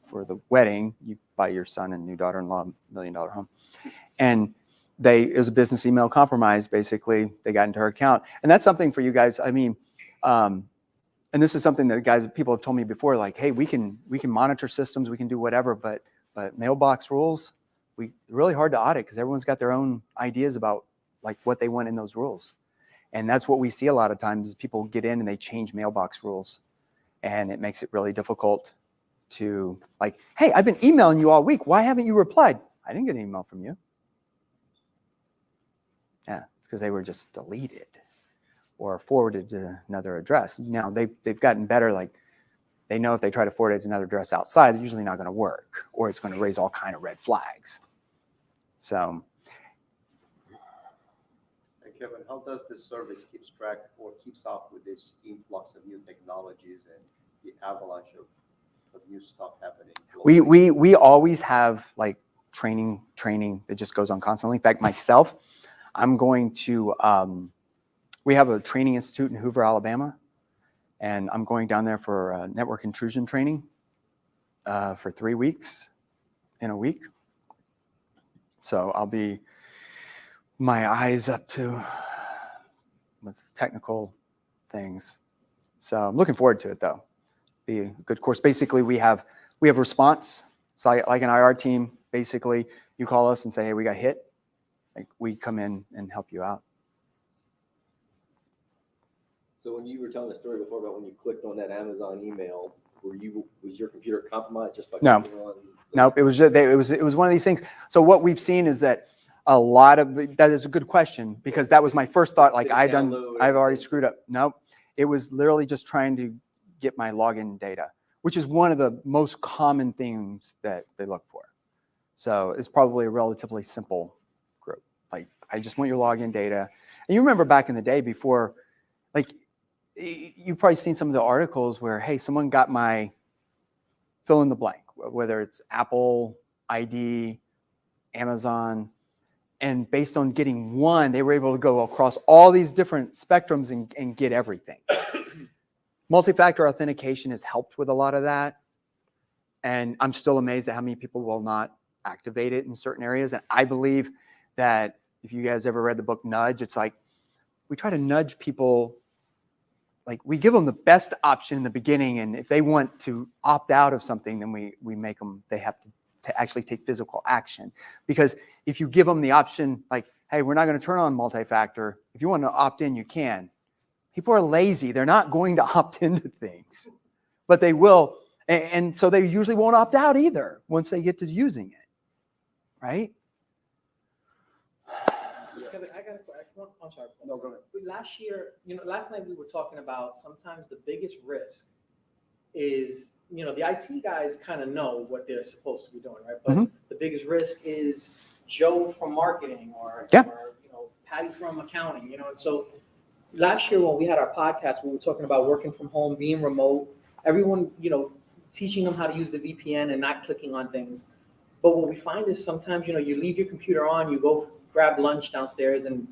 For the wedding, you buy your son and new daughter-in-law $1 million home. And it was a business email compromise. Basically, they got into her account, and that's something for you guys. I mean, and this is something that people have told me before. Like, hey, we can monitor systems, we can do whatever, but mailbox rules, really hard to audit because everyone's got their own ideas about like what they want in those rules. And that's what we see a lot of times is people get in and they change mailbox rules, and it makes it really difficult to like, hey, I've been emailing you all week. Why haven't you replied? I didn't get an email from you. Yeah, because they were just deleted or forwarded to another address. Now they've gotten better. Like they know if they try to forward it to another address outside, it's usually not going to work, or it's going to raise all kind of red flags. So, And Kevin, how does this service keeps track or keeps up with this influx of new technologies and the avalanche of new stuff happening? we always have like training that just goes on constantly. In fact, myself, I'm going to, we have a training institute in Hoover, Alabama, and I'm going down there for network intrusion training for 3 weeks in a week. So I'll be my eyes up to with technical things. So I'm looking forward to it though. Be a good course. Basically, we have response. So like an IR team, basically you call us and say, hey, we got hit. Like we come in and help you out. So when you were telling the story before about when you clicked on that Amazon email, was your computer compromised just by No. clicking on? Nope, it was one of these things. So what we've seen is that a lot of that is a good question because that was my first thought. Like I've already screwed up. Nope, it was literally just trying to get my login data, which is one of the most common things that they look for. So it's probably a relatively simple group. Like I just want your login data. And you remember back in the day before, like you've probably seen some of the articles where, hey, someone got my fill in the blank, whether it's Apple ID, Amazon, and based on getting one, they were able to go across all these different spectrums and get everything. Multi-factor authentication has helped with a lot of that. And I'm still amazed at how many people will not activate it in certain areas. And I believe that if you guys ever read the book Nudge, it's like we try to nudge people. Like we give them the best option in the beginning, and if they want to opt out of something, then we make them, they have to actually take physical action. Because if you give them the option, like, hey, we're not going to turn on multi-factor. If you want to opt in, you can. People are lazy. They're not going to opt into things, but they will. And so they usually won't opt out either once they get to using it, right? Kevin, I got a question I'm sorry. Paul. No, go ahead. But last year, last night we were talking about sometimes the biggest risk is, the IT guys kind of know what they're supposed to be doing, right? But the biggest risk is Joe from marketing or Patty from accounting, and so last year when we had our podcast, we were talking about working from home, being remote, everyone, teaching them how to use the VPN and not clicking on things. But what we find is sometimes, you leave your computer on, you go grab lunch downstairs and,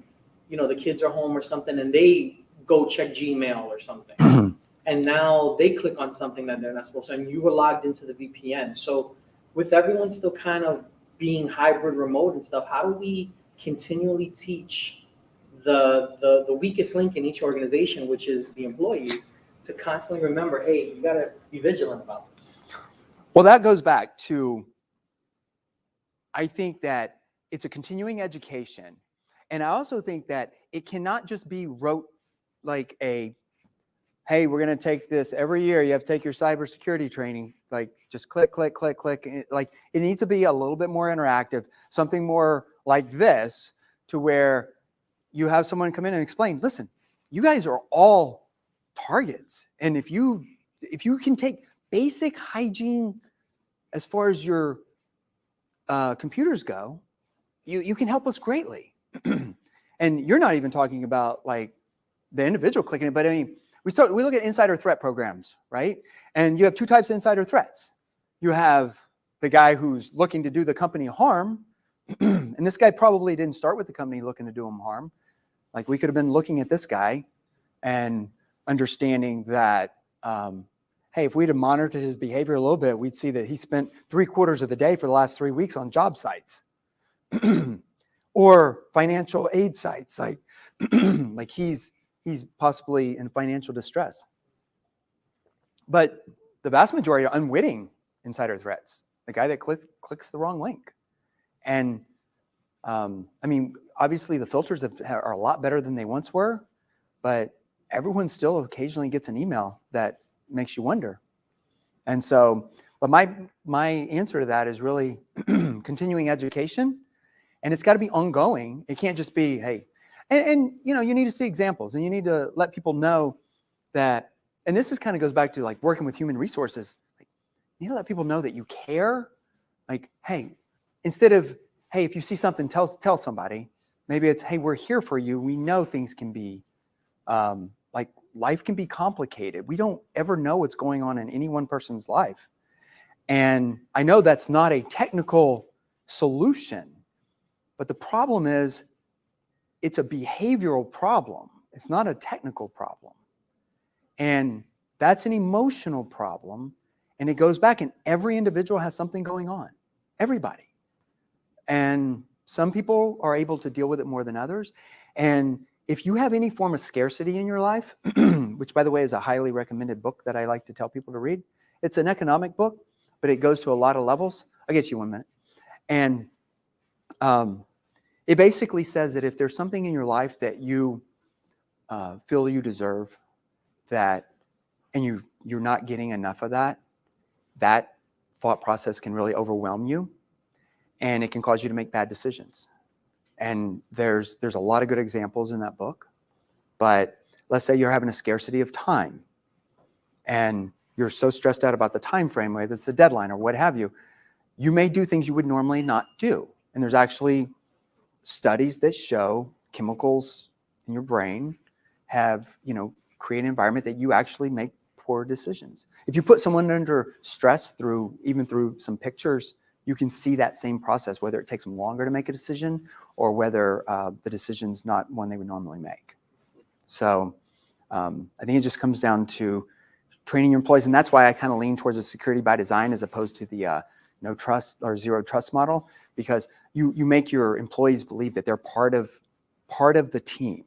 the kids are home or something and they go check Gmail or something. And now they click on something that they're not supposed to, and you were logged into the VPN. So with everyone still kind of being hybrid remote and stuff, how do we continually teach the weakest link in each organization, which is the employees, to constantly remember, hey, you gotta be vigilant about this? Well, that goes back to, I think that it's a continuing education. And I also think that it cannot just be wrote like hey, we're going to take this every year. You have to take your cybersecurity training. Like just click, click, click, click. Like it needs to be a little bit more interactive, something more like this, to where you have someone come in and explain, listen, you guys are all targets. And if you can take basic hygiene as far as your computers go, you can help us greatly. And you're not even talking about like the individual clicking it, but I mean, we look at insider threat programs, right? And you have two types of insider threats. You have the guy who's looking to do the company harm, and this guy probably didn't start with the company looking to do him harm. Like we could have been looking at this guy and understanding that, hey, if we'd have monitored his behavior a little bit, we'd see that he spent 3/4 of the day for the last 3 weeks on job sites. Or financial aid sites, like like he's possibly in financial distress. But the vast majority are unwitting insider threats. The guy that clicks the wrong link. And I mean, obviously the filters are a lot better than they once were, but everyone still occasionally gets an email that makes you wonder. And so, but my answer to that is really continuing education. And it's got to be ongoing. It can't just be, hey, and you need to see examples, and you need to let people know that, and this is kind of goes back to like working with human resources. Like, you need to let people know that you care. Like, hey, instead of, hey, if you see something, tell somebody. Maybe it's, hey, we're here for you. We know things can be, like life can be complicated. We don't ever know what's going on in any one person's life. And I know that's not a technical solution. But the problem is, it's a behavioral problem. It's not a technical problem. And that's an emotional problem. And it goes back, and every individual has something going on. Everybody. And some people are able to deal with it more than others. And if you have any form of scarcity in your life, which by the way is a highly recommended book that I like to tell people to read. It's an economic book, but it goes to a lot of levels. I'll get you 1 minute. And it basically says that if there's something in your life that you feel you deserve, that, and you're not getting enough of that, that thought process can really overwhelm you, and it can cause you to make bad decisions. And there's a lot of good examples in that book. But let's say you're having a scarcity of time, and you're so stressed out about the time frame, whether it's a deadline or what have you, you may do things you would normally not do. And there's actually studies that show chemicals in your brain have, create an environment that you actually make poor decisions. If you put someone under stress even through some pictures, you can see that same process, whether it takes them longer to make a decision or whether the decision's not one they would normally make. So I think it just comes down to training your employees. And that's why I kind of lean towards a security by design as opposed to the no trust or zero trust model, because you make your employees believe that they're part of the team.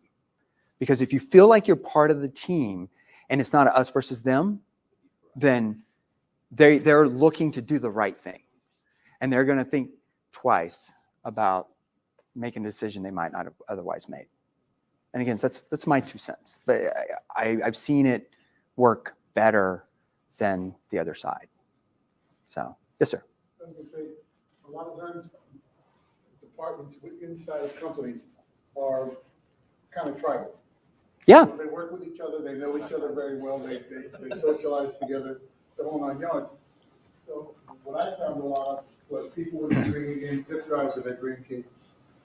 Because if you feel like you're part of the team and it's not a us versus them, then they're looking to do the right thing. And they're going to think twice about making a decision they might not have otherwise made. And again, that's my 2 cents. But I've seen it work better than the other side. So, yes, sir. I was going to say, a lot of times, departments inside of companies are kind of tribal. Yeah. So they work with each other, they know each other very well, they socialize together, the whole 9 yards. So what I found a lot was people would be bringing in zip drives of their grandkids.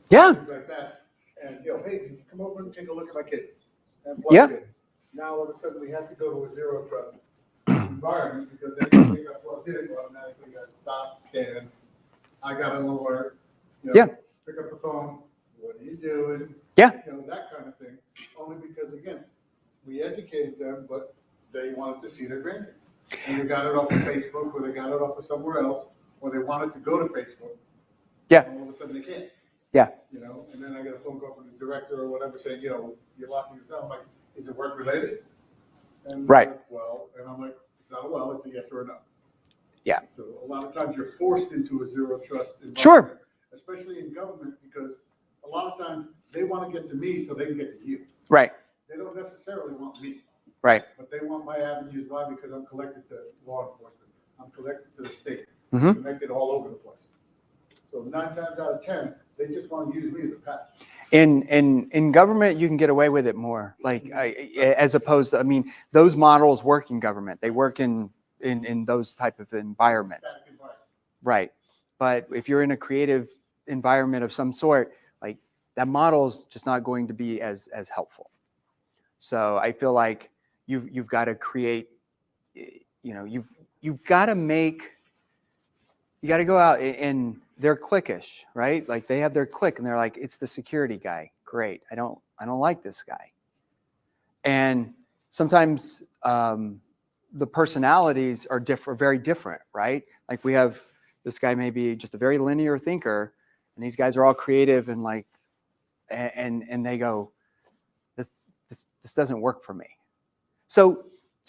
Yeah. Things like that. And, hey, can you come over and take a look at my kids? And Yeah. plug in. Now, all of a sudden, we had to go to a zero trust environment because everything got plugged in, automatically got stopped, scanned. I got an alert. Yeah. Pick up the phone. What are you doing? Yeah. That kind of thing. Only because, again, we educated them, but they wanted to see their grandkids. And they got it off of Facebook, or they got it off of somewhere else, or they wanted to go to Facebook. Yeah. And all of a sudden, they can't. Yeah. And then I get a phone call from the director or whatever saying, you're locking yourself. I'm like, is it work related? And Right. like, well, and I'm like, it's not a well, it's a yes or a no. Yeah. So a lot of times you're forced into a zero trust environment. Sure. Especially in government, because a lot of times they want to get to me so they can get to you. Right. They don't necessarily want me. Right. But they want my avenues. Why? Because I'm connected to law enforcement. I'm connected to the state. Mm-hmm. I'm connected all over the place. So 9 times out of 10, they just want to use me as a patch. In government, you can get away with it more, like as opposed to, I mean, those models work in government. They work in those type of environments. Static environment. Right. But if you're in a creative environment of some sort, like that model is just not going to be as helpful. So I feel like you've got to create, you've got to go out and they're cliquish, right? Like they have their clique and they're like, it's the security guy. Great. I don't like this guy. And sometimes the personalities are very different, right? Like we have this guy may be just a very linear thinker, and these guys are all creative and like, and they go, this doesn't work for me. So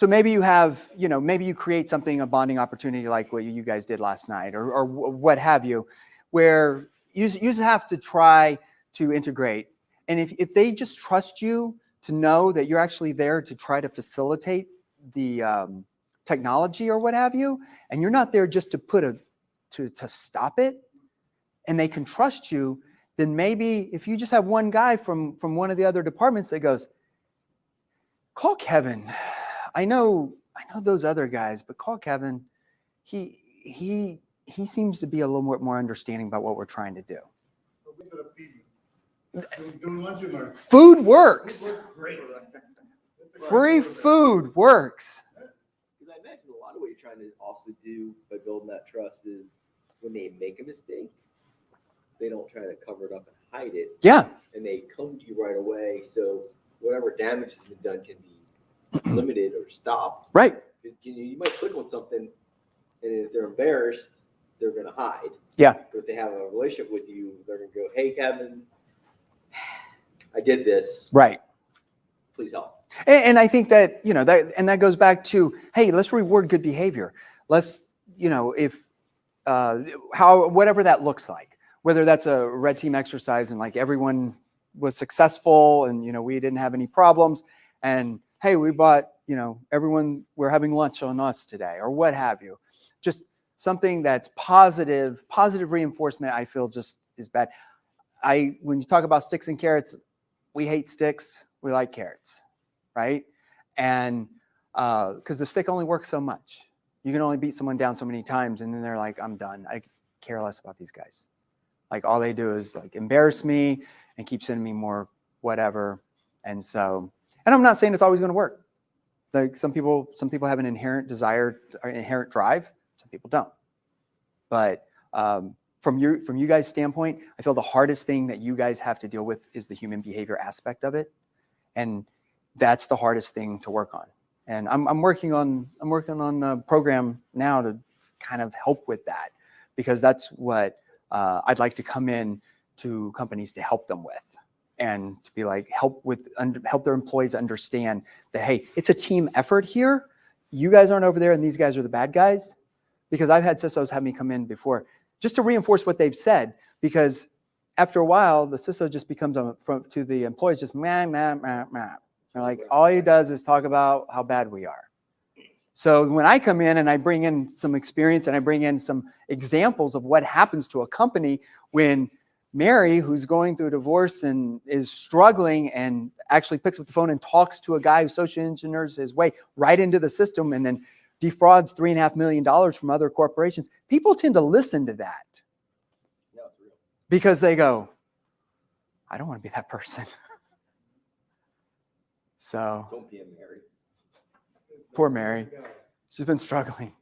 maybe you have, maybe you create something, a bonding opportunity like what you guys did last night or what have you, where you just have to try to integrate. And if they just trust you to know that you're actually there to try to facilitate the technology or what have you, and you're not there just to to stop it, and they can trust you, then maybe if you just have one guy from one of the other departments that goes, call Kevin. I know those other guys, but call Kevin. He seems to be a little more understanding about what we're trying to do. Doing lunch and learn. Food works. Great. Free food works. Because I imagine a lot of what you're trying to also do by building that trust is when they make a mistake, they don't try to cover it up and hide it. Yeah. And they come to you right away. So whatever damage has been done can be limited or stopped. Right. You might click on something, and if they're embarrassed, they're going to hide. Yeah. But if they have a relationship with you, they're going to go, hey, Kevin, I did this. Right. Please help. And I think that, that goes back to, hey, let's reward good behavior. Let's, whatever that looks like, whether that's a red team exercise and like everyone was successful and, we didn't have any problems, and hey, we bought, everyone, we're having lunch on us today or what have you. Just something that's positive reinforcement, I feel just is bad. When you talk about sticks and carrots, we hate sticks, we like carrots, right? And because the stick only works so much. You can only beat someone down so many times, and then they're like, I'm done. I care less about these guys. Like all they do is like embarrass me and keep sending me more whatever. And I'm not saying it's always going to work. Like some people have an inherent desire or inherent drive. Some people don't. But from you guys' standpoint, I feel the hardest thing that you guys have to deal with is the human behavior aspect of it, and that's the hardest thing to work on. And I'm working on a program now to kind of help with that, because that's what I'd like to come in to companies to help them with, and to be like help their employees understand that, hey, it's a team effort here. You guys aren't over there, and these guys are the bad guys. Because I've had CISOs have me come in before just to reinforce what they've said, because after a while, the CISO just becomes to the employees just meh. They're like, all he does is talk about how bad we are. So when I come in and I bring in some experience and I bring in some examples of what happens to a company when Mary, who's going through a divorce and is struggling and actually picks up the phone and talks to a guy who social engineers his way right into the system and then defrauds $3.5 million from other corporations. People tend to listen to that No, it's real. because they go, I don't want to be that person. So Don't be a Mary. poor Mary. She's been struggling.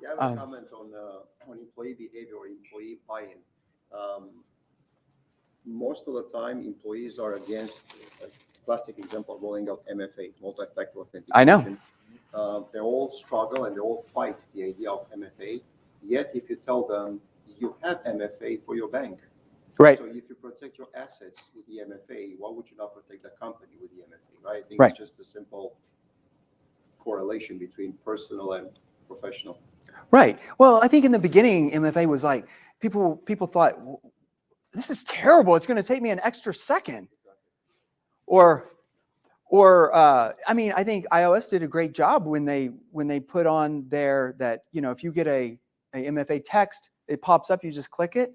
Yeah, I have a comment on employee behavior or employee buy-in. Most of the time, employees are against a classic example rolling out MFA, multi-factor authentication. I know. They all struggle and they all fight the idea of MFA. Yet, if you tell them you have MFA for your bank, Right. so if you protect your assets with the MFA, why would you not protect the company with the MFA, right? I think Right. it's just a simple correlation between personal and professional. Right. Well, I think in the beginning, MFA was like, people thought, this is terrible. It's going to take me an extra second. Or I mean, I think iOS did a great job when they put on there that, if you get a MFA text, it pops up, you just click it.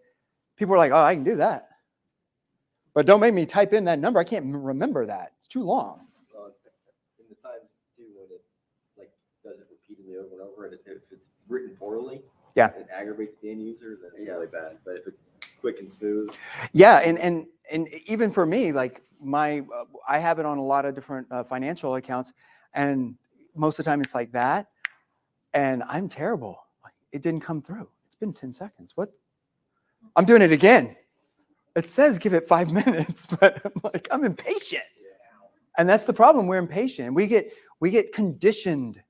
People are like, oh, I can do that. But don't make me type in that number. I can't remember that. It's too long. In the times too when it like does it repeatedly over and over, and if it's written poorly, Yeah. it aggravates the end user, then it's really bad. But if it's quick and smooth, Yeah, and even for me, like I have it on a lot of different financial accounts, and most of the time it's like that, and I'm terrible. Like, it didn't come through. It's been 10 seconds. What? I'm doing it again. It says give it 5 minutes, but I'm impatient, and that's the problem. We're impatient. We get conditioned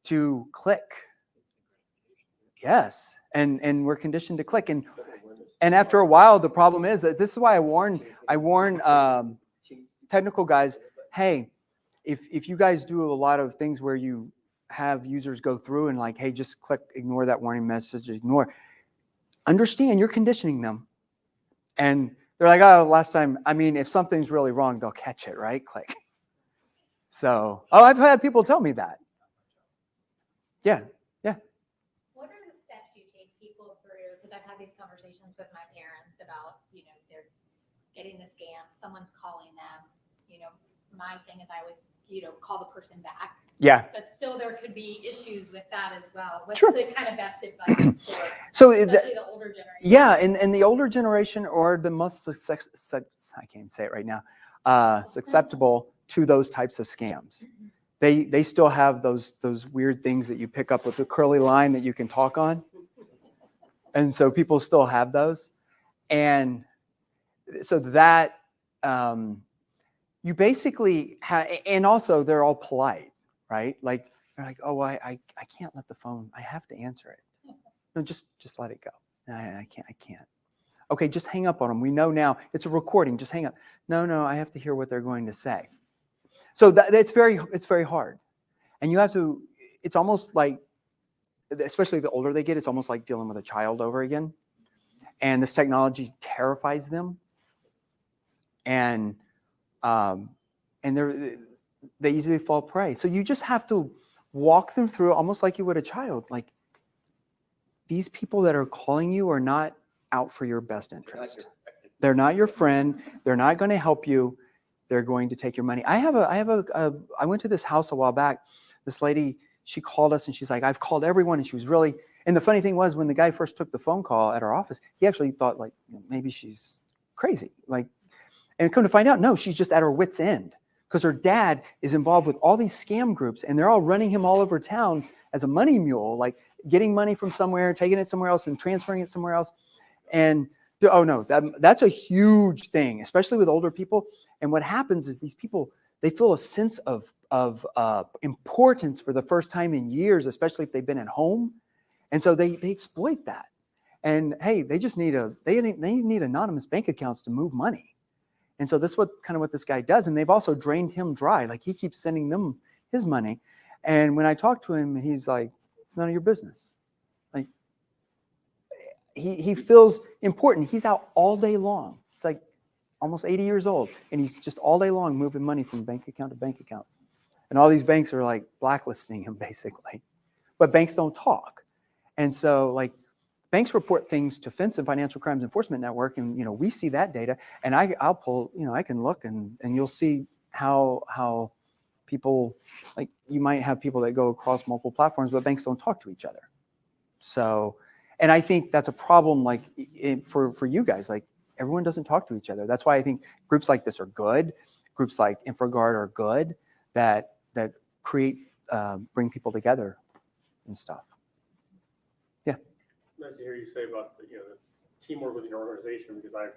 to click. Yes, and we're conditioned to click, and after a while, the problem is that this is why I warn technical guys, hey, if you guys do a lot of things where you have users go through and like, hey, just click, ignore that warning message, ignore. Understand you're conditioning them. And they're like, oh, last time, I mean, if something's really wrong, they'll catch it, right? Click. So, I've had people tell me that. Yeah. What are the steps you take people through? Because I've had these conversations with my parents about, they're getting the scam, someone's calling them. My thing is I always, call the person back. Yeah. But still there could be issues with that as well. What's Sure. the kind of best advice for So especially the older generation? yeah, and the older generation or the most I can't even say it right now, susceptible to those types of scams. They still have those weird things that you pick up with the curly line that you can talk on. And so people still have those. And so that you basically have, and also they're all polite, right? Like they're like, oh, I can't let the phone, I have to answer it. No, just let it go. I can't. Okay, just hang up on them. We know now it's a recording. Just hang up. No, I have to hear what they're going to say. So it's very hard. And you have to, it's almost like, especially the older they get, it's almost like dealing with a child over again. And this technology terrifies them. And they easily fall prey. So you just have to walk them through almost like you would a child. Like, these people that are calling you are not out for your best interest. They're not your friend. They're not going to help you. They're going to take your money. I went to this house a while back. This lady, she called us and she's like, I've called everyone. And she was really, and the funny thing was when the guy first took the phone call at our office, he actually thought like, maybe she's crazy. Like, and come to find out, no, she's just at her wit's end because her dad is involved with all these scam groups and they're all running him all over town as a money mule, like getting money from somewhere, taking it somewhere else and transferring it somewhere else. And oh no, that's a huge thing, especially with older people. And what happens is these people, they feel a sense of importance for the first time in years, especially if they've been at home. And so they exploit that. And hey, they just need they need anonymous bank accounts to move money. And so this is what this guy does. And they've also drained him dry. Like he keeps sending them his money. And when I talk to him, he's like, it's none of your business. Like he feels important. He's out all day long. It's like almost 80 years old. And he's just all day long moving money from bank account to bank account. And all these banks are like blacklisting him basically. But banks don't talk. And so like banks report things to FINCEN, Financial Crimes Enforcement Network, and we see that data, and I'll pull, I can look, and you'll see how people, like, you might have people that go across multiple platforms, but banks don't talk to each other. So, and I think that's a problem, like, for you guys, like, everyone doesn't talk to each other. That's why I think groups like this are good. Groups like InfraGuard are good, that bring people together and stuff. Yeah. Nice to hear you say about the teamwork within your organization, because I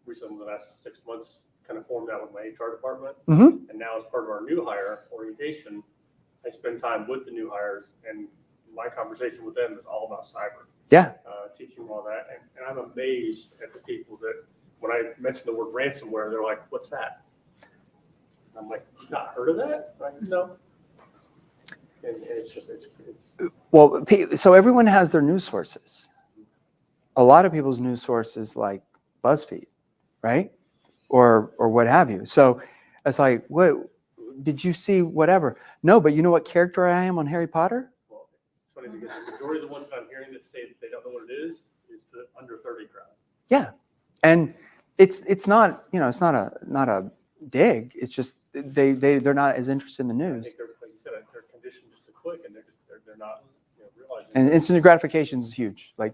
recently, in the last 6 months, kind of formed that with my HR department. Mm-hmm. And now, as part of our new hire orientation, I spend time with the new hires, and my conversation with them is all about cyber. Yeah. Teaching them all that. And I'm amazed at the people that, when I mention the word ransomware, they're like, "What's that?" I'm like, "You've not heard of that?" I'm like, "No." And it's just, it's. Well, so everyone has their news sources. A lot of people's news sources, like BuzzFeed, right? Or what have you. So it's like, what, did you see whatever? No, but you know what character I am on Harry Potter? Well, it's funny because the majority of the ones that I'm hearing that say that they don't know what it is the under 30 crowd. Yeah. And it's not, it's not a dig. It's just they're not as interested in the I news. think they're, like you said, they're conditioned just to click, and they're not realizing. And instant gratification is huge. Like,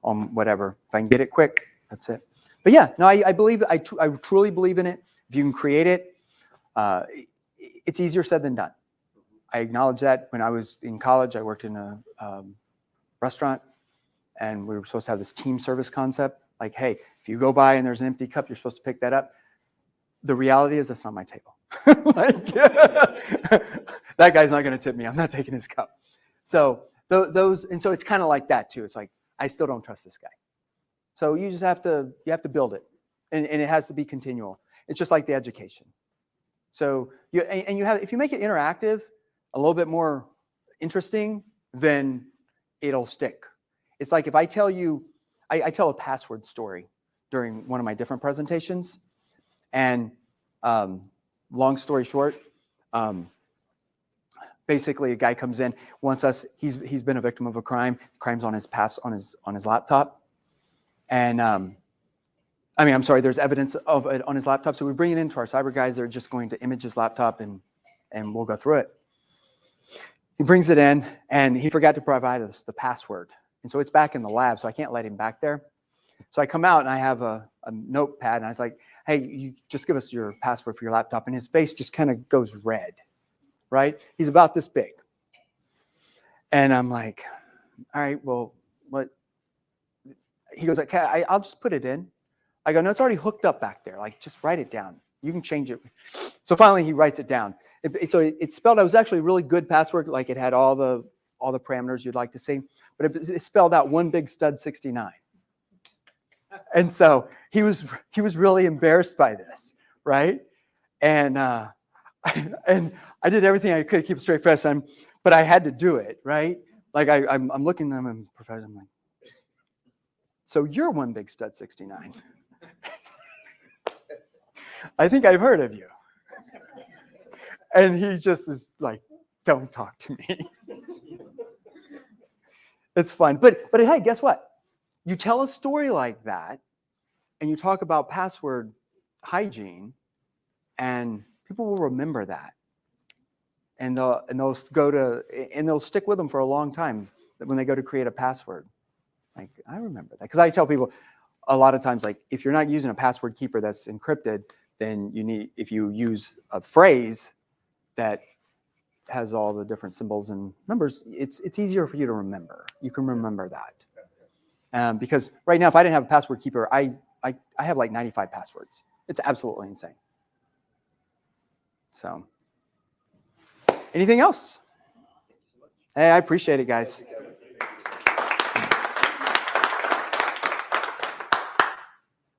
whatever. If I can get it quick, that's it. But yeah, no, I believe, I truly believe in it. If you can create it, it's easier said than done. I acknowledge that. When I was in college, I worked in a restaurant, and we were supposed to have this team service concept. Like, hey, if you go by and there's an empty cup, you're supposed to pick that up. The reality is that's not my table. Like, that guy's not going to tip me. I'm not taking his cup. So and so it's kind of like that too. It's like, I still don't trust this guy. So you just have to build it, and it has to be continual. It's just like the education. So if you make it interactive, a little bit more interesting, then it'll stick. It's like if I tell you, I tell a password story during one of my different presentations, and long story short, basically a guy comes in, wants us. He's been a victim of a crime. Crime's on his laptop, and I'm sorry, there's evidence of it on his laptop. So we bring it into our cyber guys. They're just going to image his laptop, and we'll go through it. He brings it in, and he forgot to provide us the password. And so it's back in the lab, so I can't let him back there. So I come out, and I have a notepad, and I was like, hey, you just give us your password for your laptop. And his face just kind of goes red, right? He's about this big. And I'm like, all right, well, what? He goes, okay, I'll just put it in. I go, no, it's already hooked up back there. Like, just write it down. You can change it. So finally, he writes it down. It spelled out. It was actually a really good password. Like, it had all the parameters you'd like to see, but it spelled out one big stud 69. And so he was really embarrassed by this, right? And and I did everything I could to keep a straight face, but I had to do it, right? Like, I'm looking at him and professor, I'm like, so you're one big stud 69. I think I've heard of you. And he just is like, don't talk to me. It's fun. But hey, guess what? You tell a story like that, and you talk about password hygiene, and people will remember that. And they'll stick with them for a long time when they go to create a password. Like, I remember that. Because I tell people a lot of times, like, if you're not using a password keeper that's encrypted, then if you use a phrase that has all the different symbols and numbers, it's easier for you to remember. You can remember that. Because right now, if I didn't have a password keeper, I have like 95 passwords. It's absolutely insane. So, anything else? Hey, I appreciate it, guys.